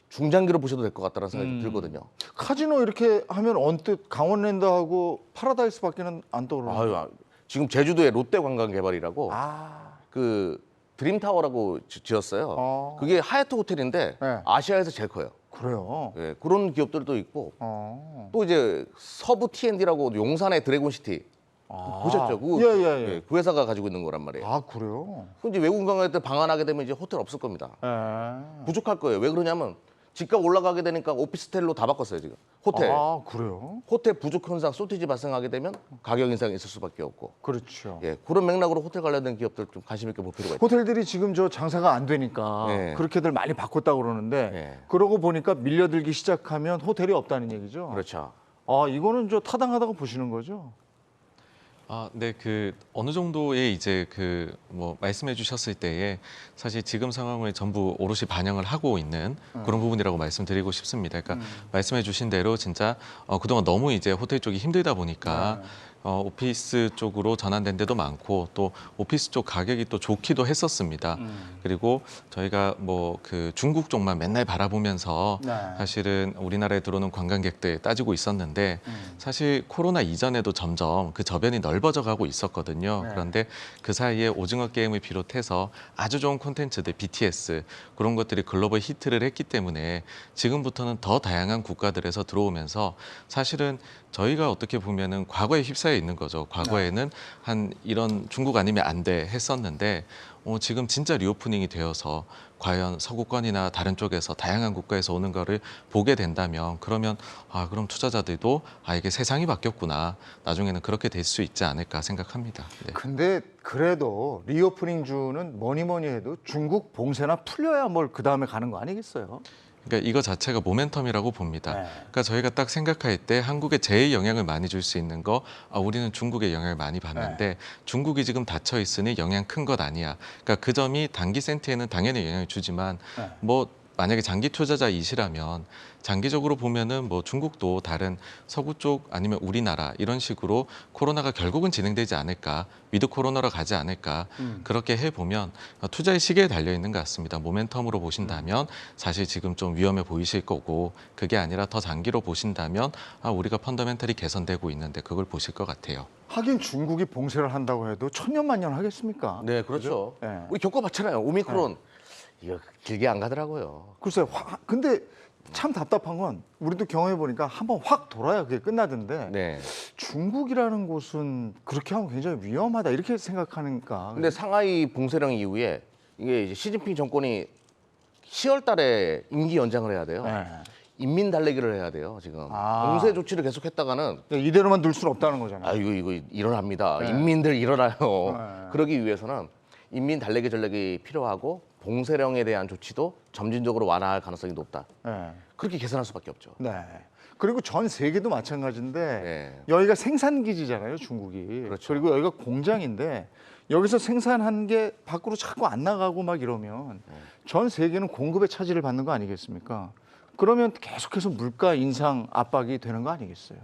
중장기로 보셔도 될 것 같다는 생각이 들거든요. 카지노 이렇게 하면 언뜻 강원랜드하고 파라다이스밖에는 안 떠오르는. 아유, 지금 제주도에 롯데관광개발이라고 아, 그 드림타워라고 지었어요. 그게 하얏트 호텔인데 네. 아시아에서 제일 커요. 그래요. 예, 그런 기업들도 있고 어. 또 이제 서부 T&D라고 용산의 드래곤시티 보셨죠? 그, 예, 예, 예. 그 회사가 가지고 있는 거란 말이에요. 아, 그래요? 그 이제 외국 관광객들 방한하게 되면 이제 호텔 없을 겁니다. 예. 부족할 거예요. 왜 그러냐면 집값 올라가게 되니까 오피스텔로 다 바꿨어요 지금. 호텔. 아, 그래요? 호텔 부족 현상, 쇼티지 발생하게 되면 가격 인상이 있을 수밖에 없고. 그렇죠. 예, 그런 맥락으로 호텔 관련된 기업들 좀 관심 있게 볼 필요가 있죠. 호텔들이 지금 저 장사가 안 되니까 네. 그렇게들 많이 바꿨다고 그러는데 네. 그러고 보니까 밀려들기 시작하면 호텔이 없다는 얘기죠. 그렇죠. 아, 이거는 저 타당하다고 보시는 거죠? 네, 그 어느 정도의 이제 그 뭐 말씀해 주셨을 때에 사실 지금 상황을 전부 오롯이 반영을 하고 있는 그런 부분이라고 말씀드리고 싶습니다. 그러니까 말씀해 주신 대로 진짜 그동안 너무 이제 호텔 쪽이 힘들다 보니까 오피스 쪽으로 전환된 데도 많고 또 오피스 쪽 가격이 또 좋기도 했었습니다. 그리고 저희가 뭐 그 중국 쪽만 맨날 바라보면서 네. 사실은 우리나라에 들어오는 관광객들 따지고 있었는데 사실 코로나 이전에도 점점 그 저변이 넓어져 가고 있었거든요. 네. 그런데 그 사이에 오징어 게임을 비롯해서 아주 좋은 콘텐츠들, BTS 그런 것들이 글로벌 히트를 했기 때문에 지금부터는 더 다양한 국가들에서 들어오면서 사실은 저희가 어떻게 보면은 과거에 휩싸여 있는 거죠. 과거에는 한 이런 중국 아니면 안 돼 했었는데 지금 진짜 리오프닝이 되어서 과연 서구권이나 다른 쪽에서 다양한 국가에서 오는 거를 보게 된다면 그러면 그럼 투자자들도 이게 세상이 바뀌었구나. 나중에는 그렇게 될 수 있지 않을까 생각합니다. 네. 근데 그래도 리오프닝 주는 뭐니 해도 중국 봉쇄나 풀려야 뭘 그 다음에 가는 거 아니겠어요? 그러니까 이거 자체가 모멘텀이라고 봅니다. 네. 그러니까 저희가 딱 생각할 때 한국에 제일 영향을 많이 줄 수 있는 거 우리는 중국에 영향을 많이 받는데 중국이 지금 닫혀 있으니 영향 큰 것 아니야. 그러니까 그 점이 단기 센트에는 당연히 영향을 주지만 네. 뭐 만약에 장기 투자자이시라면 장기적으로 보면은 뭐 중국도 다른 서구 쪽 아니면 우리나라 이런 식으로 코로나가 결국은 진행되지 않을까, 위드 코로나로 가지 않을까 그렇게 해보면 투자의 시기에 달려 있는 것 같습니다. 모멘텀으로 보신다면 사실 지금 좀 위험해 보이실 거고 그게 아니라 더 장기로 보신다면 우리가 펀더멘털이 개선되고 있는데 그걸 보실 것 같아요. 하긴 중국이 봉쇄를 한다고 해도 천년만년 하겠습니까? 네, 그렇죠. 네. 우리 겪어봤잖아요. 오미크론 이거 길게 안 가더라고요. 글쎄, 근데 참 답답한 건 우리도 경험해 보니까 한번 확 돌아야 그게 끝나던데 네. 중국이라는 곳은 그렇게 하면 굉장히 위험하다 이렇게 생각하니까. 근데 상하이 봉쇄령 이후에 이게 이제 시진핑 정권이 10월 달에 임기 연장을 해야 돼요. 네. 인민 달래기를 해야 돼요, 지금. 아. 봉쇄 조치를 계속했다가는 이대로만 둘 수는 없다는 거잖아요. 이거 일어납니다. 네. 인민들 일어나요. 네. 그러기 위해서는 인민 달래기 전략이 필요하고 봉쇄령에 대한 조치도 점진적으로 완화할 가능성이 높다. 네. 그렇게 계산할 수밖에 없죠. 네. 그리고 전 세계도 마찬가지인데 네. 여기가 생산 기지잖아요, 중국이. 그렇죠. 그리고 여기가 공장인데 여기서 생산한 게 밖으로 자꾸 안 나가고 막 이러면 전 세계는 공급의 차질을 받는 거 아니겠습니까? 그러면 계속해서 물가 인상 압박이 되는 거 아니겠어요?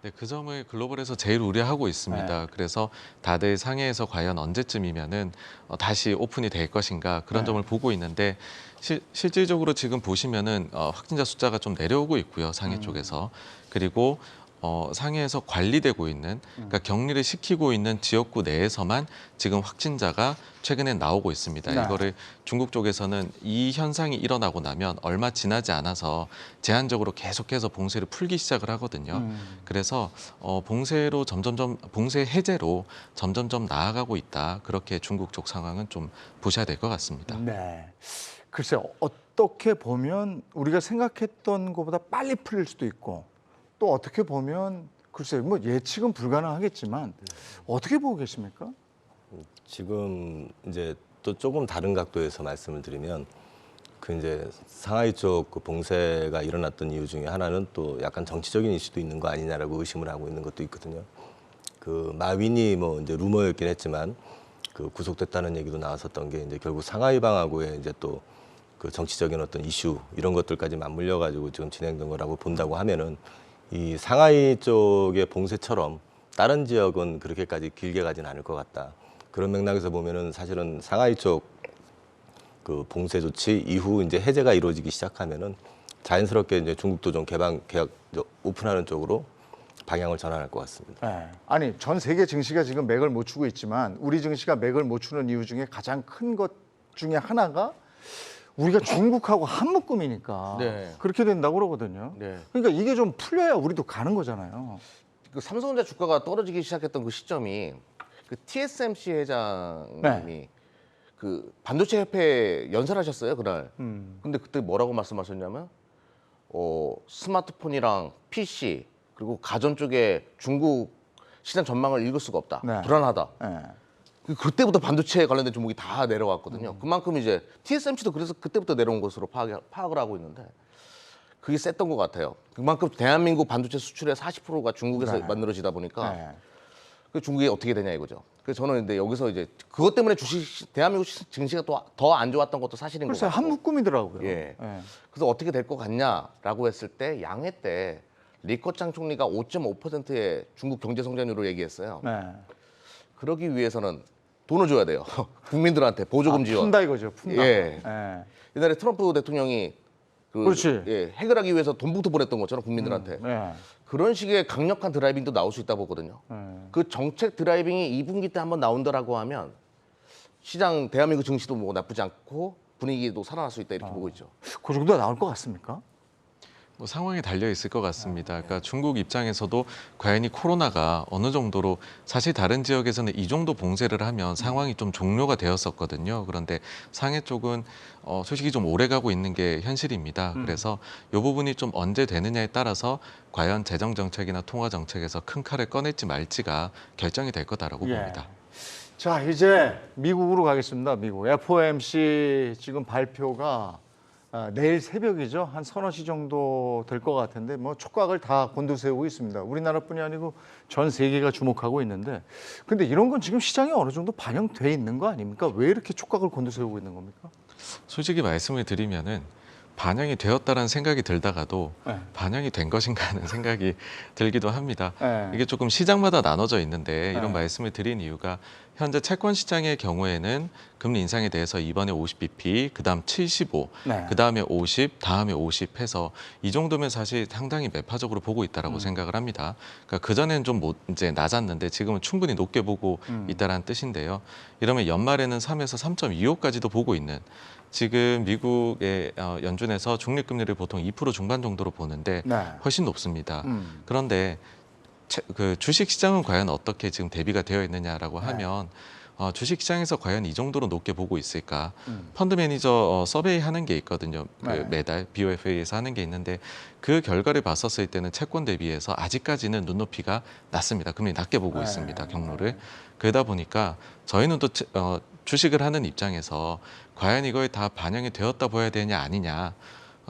네, 그 점을 글로벌에서 제일 우려하고 있습니다. 네. 그래서 다들 상해에서 과연 언제쯤이면은 다시 오픈이 될 것인가 그런 점을 보고 있는데 실질적으로 지금 보시면은 확진자 숫자가 좀 내려오고 있고요. 상해 쪽에서. 그리고 상해에서 관리되고 있는 그러니까 격리를 시키고 있는 지역구 내에서만 지금 확진자가 최근에 나오고 있습니다. 네. 이거를 중국 쪽에서는 이 현상이 일어나고 나면 얼마 지나지 않아서 제한적으로 계속해서 봉쇄를 풀기 시작을 하거든요. 그래서 봉쇄로 봉쇄 해제로 점점점 나아가고 있다. 그렇게 중국 쪽 상황은 좀 보셔야 될 것 같습니다. 네. 글쎄 어떻게 보면 우리가 생각했던 것보다 빨리 풀릴 수도 있고 또 어떻게 보면 글쎄 뭐 예측은 불가능하겠지만 어떻게 보고 계십니까? 지금 이제 또 조금 다른 각도에서 말씀을 드리면 그 이제 상하이 쪽 그 봉쇄가 일어났던 이유 중에 하나는 또 약간 정치적인 이슈도 있는 거 아니냐라고 의심을 하고 있는 것도 있거든요. 그 마윈이 뭐 이제 루머였긴 했지만 그 구속됐다는 얘기도 나왔었던 게 이제 결국 상하이 방하고의 이제 또 그 정치적인 어떤 이슈 이런 것들까지 맞물려 가지고 지금 진행된 거라고 본다고 하면은 이 상하이 쪽의 봉쇄처럼 다른 지역은 그렇게까지 길게 가진 않을 것 같다. 그런 맥락에서 보면은 사실은 상하이 쪽 그 봉쇄 조치 이후 이제 해제가 이루어지기 시작하면은 자연스럽게 이제 중국도 좀 개방, 오픈하는 쪽으로 방향을 전환할 것 같습니다. 네. 아니 전 세계 증시가 지금 맥을 못 추고 있지만 우리 증시가 맥을 못 추는 이유 중에 가장 큰 것 중에 하나가 우리가 중국하고 한 묶음이니까 네. 그렇게 된다고 그러거든요. 네. 그러니까 이게 좀 풀려야 우리도 가는 거잖아요. 그 삼성전자 주가가 떨어지기 시작했던 그 시점이 그 TSMC 회장님이 네. 그 반도체 협회에 연설하셨어요 그날. 음. 근데 그때 뭐라고 말씀하셨냐면 스마트폰이랑 PC 그리고 가전 쪽에 중국 시장 전망을 읽을 수가 없다. 네. 불안하다. 네. 그때부터 반도체 관련된 종목이 다 내려왔거든요. 그만큼 이제 TSMC도 그래서 그때부터 내려온 것으로 파악을 하고 있는데 그게 셌던 것 같아요. 그만큼 대한민국 반도체 수출의 40%가 중국에서 네. 만들어지다 보니까 네. 그 중국이 어떻게 되냐 이거죠. 그래서 저는 근데 여기서 이제 그것 때문에 대한민국 증시가 또 더 안 좋았던 것도 사실인 것 글쎄 같고. 한 묶음이더라고요. 예. 네. 그래서 어떻게 될 것 같냐라고 했을 때 양해 때 리커창 총리가 5.5%의 중국 경제 성장률을 얘기했어요. 네. 그러기 위해서는 돈을 줘야 돼요. 국민들한테 보조금 지원. 푼다 이거죠. 푼다. 예. 네. 옛날에 트럼프 대통령이 그렇지. 예, 해결하기 위해서 돈부터 보냈던 것처럼 국민들한테 네. 그런 식의 강력한 드라이빙도 나올 수 있다 보거든요. 네. 그 정책 드라이빙이 2분기 때 한번 나온다라고 하면 시장 대한민국 증시도 뭐 나쁘지 않고 분위기도 살아날 수 있다 이렇게 보고 있죠. 그 정도가 나올 것 같습니까? 뭐 상황에 달려 있을 것 같습니다. 그러니까 중국 입장에서도 과연 이 코로나가 어느 정도로 사실 다른 지역에서는 이 정도 봉쇄를 하면 상황이 좀 종료가 되었었거든요. 그런데 상해 쪽은 솔직히 좀 오래 가고 있는 게 현실입니다. 그래서 이 부분이 좀 언제 되느냐에 따라서 과연 재정 정책이나 통화 정책에서 큰 칼을 꺼낼지 말지가 결정이 될 거다라고 예. 봅니다. 자 이제 미국으로 가겠습니다. 미국 FOMC 지금 발표가 내일 새벽이죠. 한 서너 시 정도 될 것 같은데 뭐 촉각을 다 곤두세우고 있습니다. 우리나라뿐이 아니고 전 세계가 주목하고 있는데 근데 이런 건 지금 시장에 어느 정도 반영돼 있는 거 아닙니까? 왜 이렇게 촉각을 곤두세우고 있는 겁니까? 솔직히 말씀을 드리면은 반영이 되었다라는 생각이 들다가도 네. 반영이 된 것인가 하는 생각이 들기도 합니다. 네. 이게 조금 시장마다 나눠져 있는데 이런 네. 말씀을 드린 이유가 현재 채권 시장의 경우에는 금리 인상에 대해서 이번에 50bp, 그다음 75, 네. 그다음에 50, 다음에 50 해서 이 정도면 사실 상당히 매파적으로 보고 있다라고 생각을 합니다. 그러니까 그전에는 좀 이제 낮았는데 지금은 충분히 높게 보고 있다라는 뜻인데요. 이러면 연말에는 3에서 3.25까지도 보고 있는 지금 미국의 연준에서 중립금리를 보통 2% 중반 정도로 보는데 네. 훨씬 높습니다. 그런데 그 주식시장은 과연 어떻게 지금 대비가 되어 있느냐라고 하면 주식시장에서 과연 이 정도로 높게 보고 있을까? 펀드 매니저 서베이 하는 게 있거든요. 그 네. 매달 BOFA에서 하는 게 있는데 그 결과를 봤었을 때는 채권 대비해서 아직까지는 눈높이가 낮습니다. 금리 낮게 보고 네. 있습니다. 경로를. 그러다 보니까 저희는 또 주식을 하는 입장에서 과연 이거에 다 반영이 되었다 보여야 되냐 아니냐.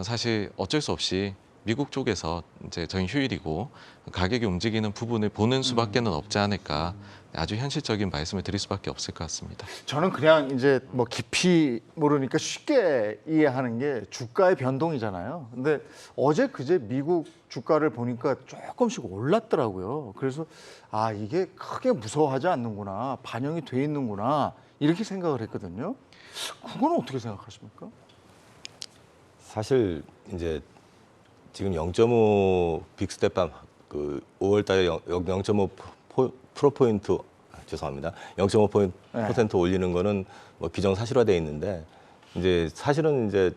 사실 어쩔 수 없이 미국 쪽에서 이제 저희 휴일이고 가격이 움직이는 부분을 보는 수밖에는 없지 않을까. 아주 현실적인 말씀을 드릴 수밖에 없을 것 같습니다. 저는 그냥 이제 뭐 깊이 모르니까 쉽게 이해하는 게 주가의 변동이잖아요. 근데 어제 그제 미국 주가를 보니까 조금씩 올랐더라고요. 그래서 아 이게 크게 무서워하지 않는구나, 반영이 돼 있는구나 이렇게 생각을 했거든요. 그건 어떻게 생각하십니까? 사실 이제 지금 0.5 빅스텝밤 그 5월달에 0.5 프로포인트 죄송합니다. 0.5% 올리는 거는 뭐 기정사실화돼 있는데 이제 사실은 이제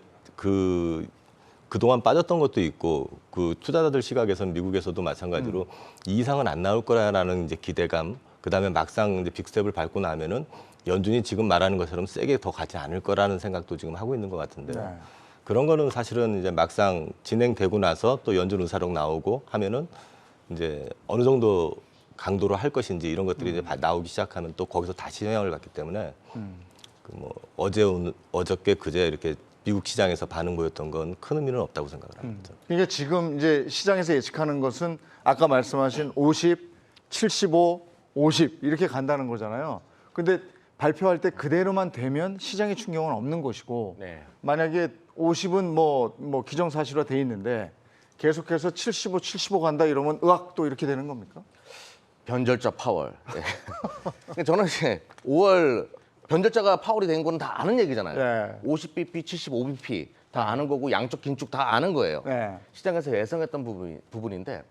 그동안 빠졌던 것도 있고 그 투자자들 시각에서는 미국에서도 마찬가지로 이 이상은 안 나올 거라는 이제 기대감 그다음에 막상 이제 빅스텝을 밟고 나면은 연준이 지금 말하는 것처럼 세게 더 가지 않을 거라는 생각도 지금 하고 있는 것 같은데요. 네. 그런 거는 사실은 이제 막상 진행되고 나서 또 연준 의사록 나오고 하면은 이제 어느 정도 강도로 할 것인지 이런 것들이 이제 나오기 시작하면 또 거기서 다시 영향을 받기 때문에 그 뭐 어저께 그제 이렇게 미국 시장에서 반응 보였던 건 큰 의미는 없다고 생각을 합니다. 그러니까 지금 이제 시장에서 예측하는 것은 아까 말씀하신 50, 75, 50 이렇게 간다는 거잖아요. 근데 발표할 때 그대로만 되면 시장의 충격은 없는 것이고 네. 만약에 50은 뭐 기정사실화 돼 있는데 계속해서 75, 75 간다 이러면 으악 또 이렇게 되는 겁니까? 변절자 파월. 예. 저는 이제 5월 변절자가 파월이 된 거는 다 아는 얘기잖아요. 네. 50bp, 75bp 다 아는 거고 양쪽 긴축 다 아는 거예요. 네. 시장에서 예상했던 부분인데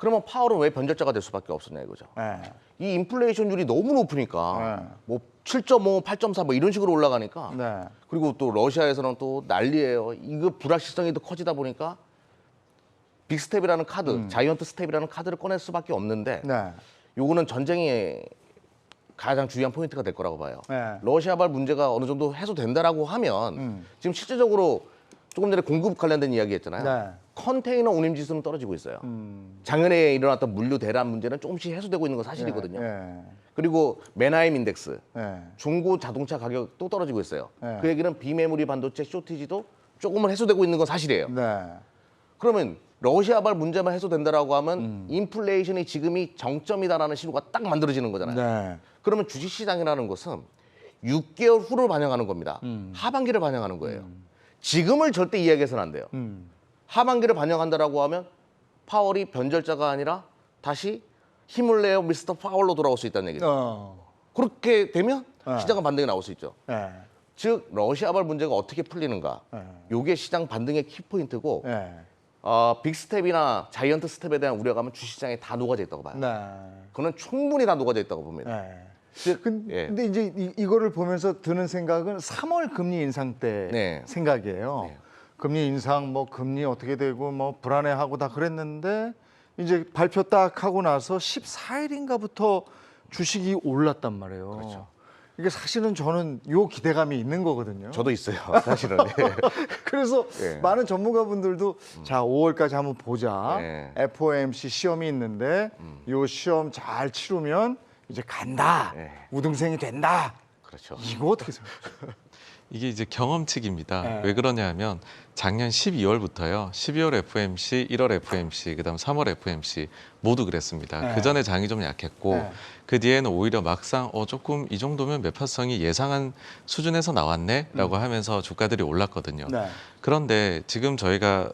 그러면 파월은 왜 변절자가 될 수밖에 없었냐 이거죠. 네. 이 인플레이션율이 너무 높으니까 뭐 7.5, 8.4 뭐 이런 식으로 올라가니까 네. 그리고 또 러시아에서는 또 난리예요. 이거 불확실성이 더 커지다 보니까 빅스텝이라는 카드, 자이언트 스텝이라는 카드를 꺼낼 수밖에 없는데 네. 요거는 전쟁의 가장 중요한 포인트가 될 거라고 봐요. 네. 러시아발 문제가 어느 정도 해소된다라고 하면 지금 실질적으로 조금 전에 공급 관련된 이야기 했잖아요. 네. 컨테이너 운임 지수는 떨어지고 있어요. 작년에 일어났던 물류 대란 문제는 조금씩 해소되고 있는 건 사실이거든요. 네. 그리고 맨하임 인덱스, 네. 중고 자동차 가격도 떨어지고 있어요. 네. 그 얘기는 비메모리 반도체 쇼티지도 조금은 해소되고 있는 건 사실이에요. 네. 그러면 러시아발 문제만 해소된다라고 하면 인플레이션이 지금이 정점이다라는 신호가 딱 만들어지는 거잖아요. 네. 그러면 주식시장이라는 것은 6개월 후를 반영하는 겁니다. 하반기를 반영하는 거예요. 지금을 절대 이야기해서는 안 돼요. 하반기를 반영한다라고 하면 파월이 변절자가 아니라 다시 힘을 내어 미스터 파월로 돌아올 수 있다는 얘기죠. 그렇게 되면 시장은 반등이 나올 수 있죠. 네. 즉 러시아발 문제가 어떻게 풀리는가. 이게 시장 반등의 키포인트고 네. 빅스텝이나 자이언트 스텝에 대한 우려감은 주식시장에 다 녹아져 있다고 봐요. 네. 그거는 충분히 다 녹아져 있다고 봅니다. 네. 즉, 근데 예. 이제 이거를 보면서 드는 생각은 3월 금리 인상 때 네. 생각이에요. 네. 금리 인상, 뭐 금리 어떻게 되고 뭐 불안해하고 다 그랬는데 이제 발표 딱 하고 나서 14일인가부터 주식이 올랐단 말이에요. 그렇죠. 이게 사실은 저는 요 기대감이 있는 거거든요. 저도 있어요, 사실은. 그래서 예. 많은 전문가분들도 자 5월까지 한번 보자. 예. FOMC 시험이 있는데 요 시험 잘 치르면 이제 간다. 예. 우등생이 된다. 그렇죠. 이거 어떻게 생각하세요? 이게 이제 경험칙입니다. 네. 왜 그러냐 하면 작년 12월부터요. 12월 FOMC, 1월 FOMC, 그다음 3월 FOMC 모두 그랬습니다. 네. 그 전에 장이 좀 약했고 네. 그 뒤에는 오히려 막상 조금 이 정도면 매파성이 예상한 수준에서 나왔네라고 하면서 주가들이 올랐거든요. 네. 그런데 지금 저희가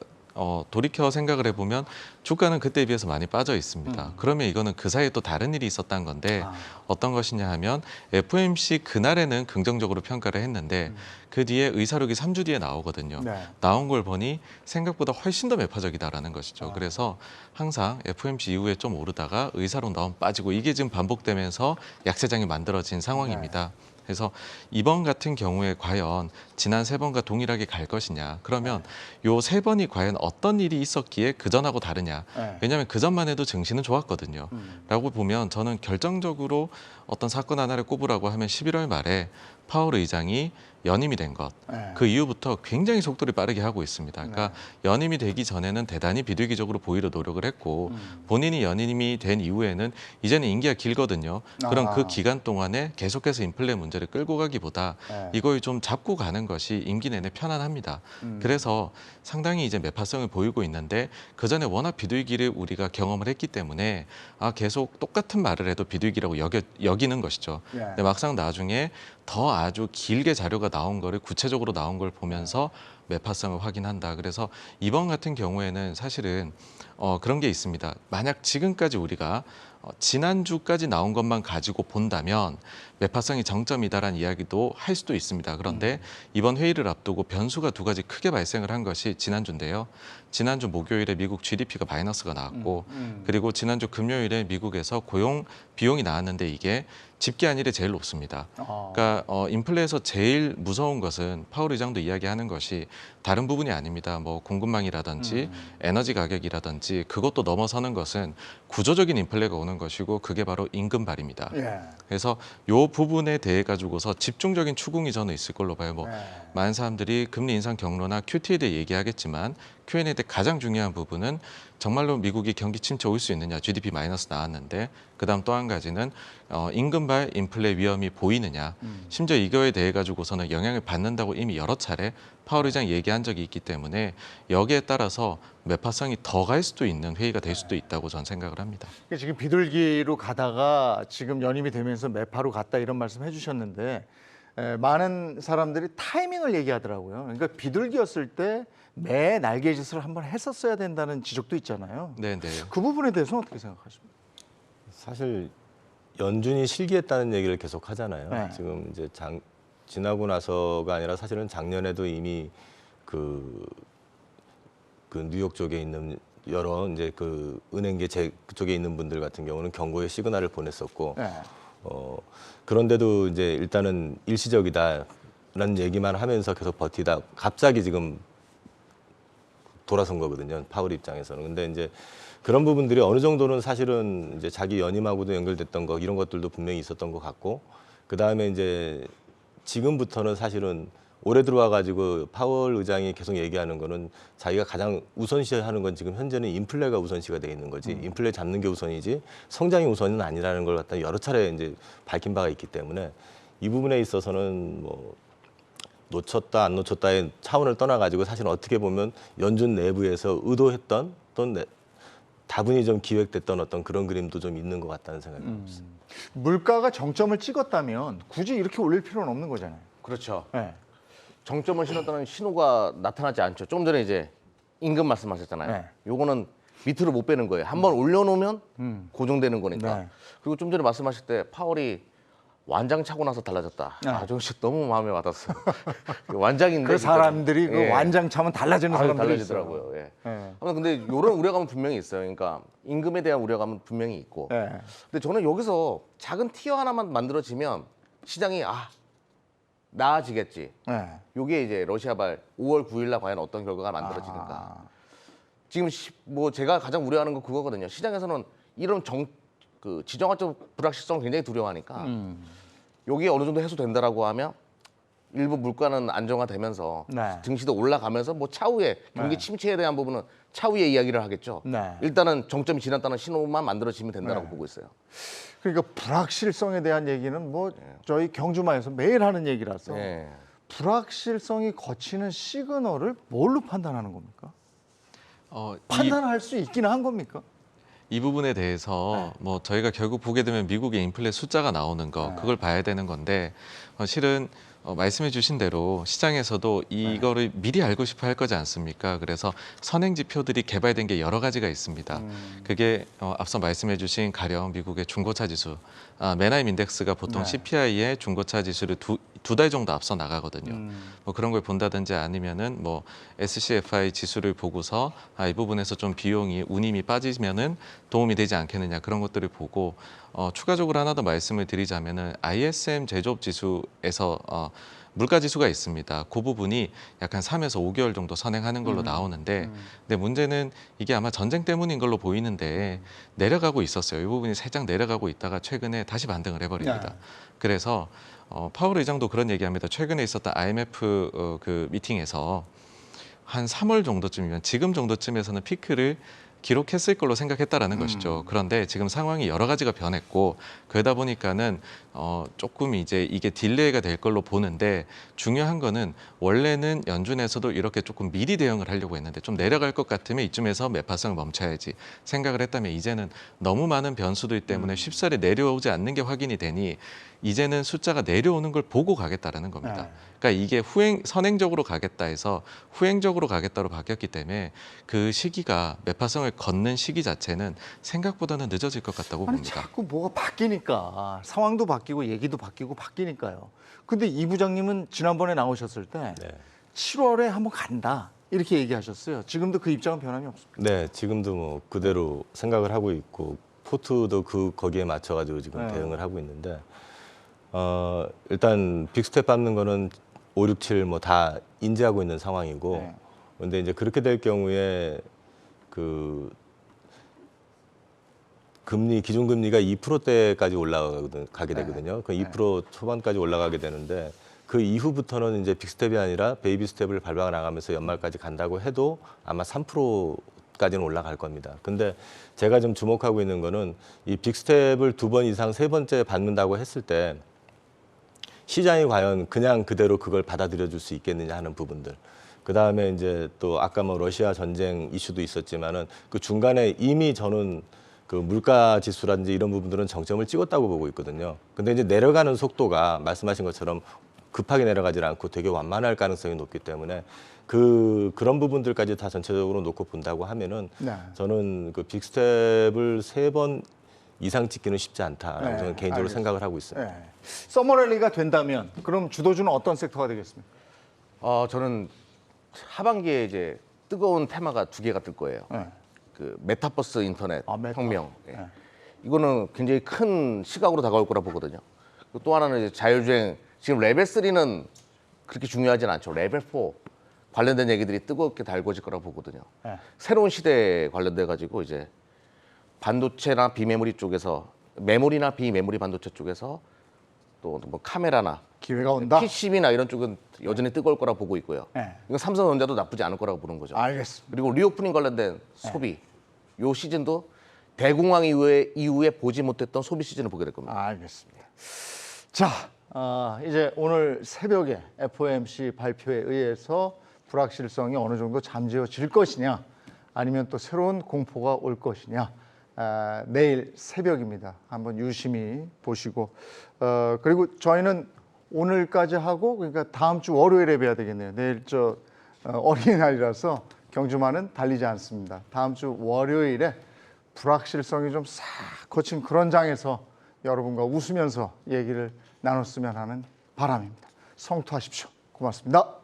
돌이켜 생각을 해보면 주가는 그때에 비해서 많이 빠져 있습니다. 그러면 이거는 그 사이에 또 다른 일이 있었던 건데 어떤 것이냐 하면 FOMC 그날에는 긍정적으로 평가를 했는데 그 뒤에 의사록이 3주 뒤에 나오거든요. 네. 나온 걸 보니 생각보다 훨씬 더 매파적이다라는 것이죠. 그래서 항상 FOMC 이후에 좀 오르다가 의사록 나오면 빠지고 이게 지금 반복되면서 약세장이 만들어진 상황입니다. 그래서 이번 같은 경우에 과연 지난 세 번과 동일하게 갈 것이냐. 그러면 요 세 번이 과연 어떤 일이 있었기에 그전하고 다르냐. 네. 왜냐하면 그전만 해도 증시는 좋았거든요. 라고 보면 저는 결정적으로 어떤 사건 하나를 꼽으라고 하면 11월 말에 파월 의장이 연임이 된 것. 네. 그 이후부터 굉장히 속도를 빠르게 하고 있습니다. 그러니까 연임이 되기 전에는 대단히 비둘기적으로 보이려 노력을 했고 본인이 연임이 된 이후에는 이제는 임기가 길거든요. 그럼 그 기간 동안에 계속해서 인플레 문제를 끌고 가기보다 네. 이걸 좀 잡고 가는 것이 임기 내내 편안합니다. 그래서 상당히 이제 매파성을 보이고 있는데 그 전에 워낙 비둘기를 우리가 경험을 했기 때문에 계속 똑같은 말을 해도 비둘기라고 여기는 것이죠. 네. 근데 막상 나중에 더 아주 길게 자료가 나온 거를 구체적으로 나온 걸 보면서 매파성을 확인한다. 그래서 이번 같은 경우에는 사실은 그런 게 있습니다. 만약 지금까지 우리가 지난주까지 나온 것만 가지고 본다면 매파성이 정점이다라는 이야기도 할 수도 있습니다. 그런데 이번 회의를 앞두고 변수가 두 가지 크게 발생을 한 것이 지난주인데요. 지난주 목요일에 미국 GDP가 마이너스가 나왔고 그리고 지난주 금요일에 미국에서 고용 비용이 나왔는데 이게 집계한일이 제일 높습니다. 그러니까 인플레에서 제일 무서운 것은 파월 의장도 이야기하는 것이 다른 부분이 아닙니다. 뭐 공급망이라든지 에너지 가격이라든지 그것도 넘어서는 것은 구조적인 인플레가 오는 것이고 그게 바로 임금발입니다. 예. 그래서 요 부분에 대해 가지고서 집중적인 추궁이 저는 있을 걸로 봐요. 뭐 많은 사람들이 금리 인상 경로나 QT에 대해 얘기하겠지만 Q&A 때 가장 중요한 부분은 정말로 미국이 경기 침체 올 수 있느냐, GDP 마이너스 나왔는데 그다음 또 한 가지는 임금발 인플레 위험이 보이느냐, 심지어 이거에 대해 가지고서는 영향을 받는다고 이미 여러 차례 파월 의장이 얘기한 적이 있기 때문에 여기에 따라서 매파성이 더 갈 수도 있는 회의가 될 수도 있다고 저는 생각을 합니다. 지금 비둘기로 가다가 지금 연임이 되면서 매파로 갔다 이런 말씀 해주셨는데 많은 사람들이 타이밍을 얘기하더라고요. 그러니까 비둘기였을 때 매 날개짓을 한번 했었어야 된다는 지적도 있잖아요. 네, 네. 그 부분에 대해서는 어떻게 생각하십니까? 사실 연준이 실기했다는 얘기를 계속 하잖아요. 네. 지금 이제 지나고 나서가 아니라 사실은 작년에도 이미 그 뉴욕 쪽에 있는 여러 이제 그 은행계 그쪽에 있는 분들 같은 경우는 경고의 시그널을 보냈었고 네. 그런데도 이제 일단은 일시적이다라는 얘기만 하면서 계속 버티다 갑자기 지금 돌아선 거거든요. 파월 입장에서는. 근데 이제 그런 부분들이 어느 정도는 사실은 이제 자기 연임하고도 연결됐던 거 이런 것들도 분명히 있었던 것 같고 그 다음에 이제 지금부터는 사실은 올해 들어와 가지고 파월 의장이 계속 얘기하는 거는 자기가 가장 우선시하는 건 지금 현재는 인플레가 우선시가 돼 있는 거지 인플레 잡는 게 우선이지 성장이 우선은 아니라는 걸 갖다 여러 차례 이제 밝힌 바가 있기 때문에 이 부분에 있어서는 뭐 놓쳤다 안 놓쳤다의 차원을 떠나 가지고 사실은 어떻게 보면 연준 내부에서 의도했던 또는 다분히 좀 기획됐던 어떤 그런 그림도 좀 있는 것 같다는 생각이 듭니다. 물가가 정점을 찍었다면 굳이 이렇게 올릴 필요는 없는 거잖아요. 그렇죠. 네. 정점을 신었다는 신호가 나타나지 않죠. 좀 전에 이제 임금 말씀하셨잖아요. 네. 요거는 밑으로 못 빼는 거예요. 한번 올려놓으면 고정되는 거니까. 네. 그리고 좀 전에 말씀하실 때 파월이 완장 차고 나서 달라졌다. 네. 아저씨 너무 마음에 와닿았어요. 완장인데 그 사람들이 진짜로. 그 예. 완장 차면 달라지는 아유, 사람들이 달라지더라고요. 예. 예. 아무튼 근데 이런 우려감은 분명히 있어요. 그러니까 임금에 대한 우려감은 분명히 있고. 예. 근데 저는 여기서 작은 티어 하나만 만들어지면 시장이 나아지겠지. 예. 요게 이제 러시아발 5월 9일 날 과연 어떤 결과가 만들어지는가. 지금 뭐 제가 가장 우려하는 건 그거거든요. 시장에서는 이런 그 지정학적 불확실성을 굉장히 두려워하니까 요게 어느 정도 해소된다라고 하면 일부 물가는 안정화되면서 네. 증시도 올라가면서 뭐 차후에 경기 네. 침체에 대한 부분은 차후에 이야기를 하겠죠. 네. 일단은 정점이 지났다는 신호만 만들어지면 된다고 네. 보고 있어요. 그러니까 불확실성에 대한 얘기는 뭐 저희 경주마에서 매일 하는 얘기라서 네. 불확실성이 거치는 시그널을 뭘로 판단하는 겁니까? 이 판단할 수 있기는 한 겁니까? 이 부분에 대해서 뭐 저희가 결국 보게 되면 미국의 인플레 숫자가 나오는 거 그걸 봐야 되는 건데 실은 말씀해 주신 대로 시장에서도 이거를 미리 알고 싶어 할 거지 않습니까? 그래서 선행 지표들이 개발된 게 여러 가지가 있습니다. 그게 앞서 말씀해 주신 가령 미국의 중고차 지수, 맨하임 인덱스가 보통 네. CPI의 중고차 지수를 두 달 정도 앞서 나가거든요. 뭐 그런 걸 본다든지 아니면은 뭐 SCFI 지수를 보고서 이 부분에서 좀 비용이 운임이 빠지면은 도움이 되지 않겠느냐 그런 것들을 보고 추가적으로 하나 더 말씀을 드리자면은 ISM 제조업 지수에서 물가 지수가 있습니다. 그 부분이 약 한 3에서 5개월 정도 선행하는 걸로 나오는데 근데 문제는 이게 아마 전쟁 때문인 걸로 보이는데 내려가고 있었어요. 이 부분이 살짝 내려가고 있다가 최근에 다시 반등을 해버립니다. 네. 그래서 파월 의장도 그런 얘기합니다. 최근에 있었던 IMF 그 미팅에서 한 3월 정도쯤이면 지금 정도쯤에서는 피크를 기록했을 걸로 생각했다라는 것이죠. 그런데 지금 상황이 여러 가지가 변했고 그러다 보니까는 조금 이제 이게 딜레이가 될 걸로 보는데 중요한 거는 원래는 연준에서도 이렇게 조금 미리 대응을 하려고 했는데 좀 내려갈 것 같으면 이쯤에서 매파성을 멈춰야지 생각을 했다면 이제는 너무 많은 변수들 때문에 쉽사리 내려오지 않는 게 확인이 되니 이제는 숫자가 내려오는 걸 보고 가겠다라는 겁니다. 네. 그러니까 이게 선행적으로 가겠다 해서 후행적으로 가겠다로 바뀌었기 때문에 그 시기가 매파성을 걷는 시기 자체는 생각보다는 늦어질 것 같다고 아니 봅니다. 자꾸 뭐가 바뀌니까 상황도 바뀌고 얘기도 바뀌고 바뀌니까요. 근데 이 부장님은 지난번에 나오셨을 때 네. 7월에 한번 간다 이렇게 얘기하셨어요. 지금도 그 입장은 변함이 없습니다. 네, 지금도 뭐 그대로 생각을 하고 있고 포트도 거기에 맞춰가지고 지금 네. 대응을 하고 있는데 일단 빅스텝 밟는 거는 5, 6, 7 뭐 다 인지하고 있는 상황이고 네. 근데 이제 그렇게 될 경우에 그 금리 기준금리가 2%대까지 올라가게 되거든요. 그 2% 초반까지 올라가게 되는데 그 이후부터는 이제 빅스텝이 아니라 베이비 스텝을 밟아 나가면서 연말까지 간다고 해도 아마 3%까지는 올라갈 겁니다. 근데 제가 좀 주목하고 있는 거는 이 빅스텝을 2번 이상 3번째 밟는다고 했을 때 시장이 과연 그냥 그대로 그걸 받아들여 줄 수 있겠느냐 하는 부분들. 그 다음에 이제 또 아까 뭐 러시아 전쟁 이슈도 있었지만은 그 중간에 이미 저는 그 물가 지수라든지 이런 부분들은 정점을 찍었다고 보고 있거든요. 근데 이제 내려가는 속도가 말씀하신 것처럼 급하게 내려가지 않고 되게 완만할 가능성이 높기 때문에 그런 부분들까지 다 전체적으로 놓고 본다고 하면은 네. 저는 그 빅스텝을 3번 이상 찍기는 쉽지 않다라고 네, 저는 개인적으로 알겠습니다. 생각을 하고 있습니다. 네. 서머랠리가 된다면 그럼 주도주는 어떤 섹터가 되겠습니까? 저는 하반기에 이제 뜨거운 테마가 두 개가 뜰 거예요. 네. 그 메타버스 인터넷 메타. 혁명. 예. 네. 이거는 굉장히 큰 시각으로 다가올 거라 보거든요. 그리고 또 하나는 이제 자율주행. 지금 레벨 3는 그렇게 중요하진 않죠. 레벨 4 관련된 얘기들이 뜨겁게 달궈질 거라 보거든요. 네. 새로운 시대에 관련돼 가지고 이제 반도체나 비메모리 쪽에서 메모리나 비메모리 반도체 쪽에서 또 뭐 카메라나 기회가 온다. PCB나 이런 쪽은 여전히 뜨거울 거라 보고 있고요. 네. 이건 삼성전자도 나쁘지 않을 거라고 보는 거죠. 알겠습니다. 그리고 리오프닝 관련된 소비, 요 시즌도 대공황 이후에 보지 못했던 소비 시즌을 보게 될 겁니다. 알겠습니다. 자, 이제 오늘 새벽에 FOMC 발표에 의해서 불확실성이 어느 정도 잠재워질 것이냐, 아니면 또 새로운 공포가 올 것이냐, 내일 새벽입니다. 한번 유심히 보시고, 그리고 저희는 오늘까지 하고, 그러니까 다음 주 월요일에 뵈야 되겠네요. 내일 어린이날이라서 경주마는 달리지 않습니다. 다음 주 월요일에 불확실성이 좀 싹 거친 그런 장에서 여러분과 웃으면서 얘기를 나눴으면 하는 바람입니다. 성투하십시오. 고맙습니다.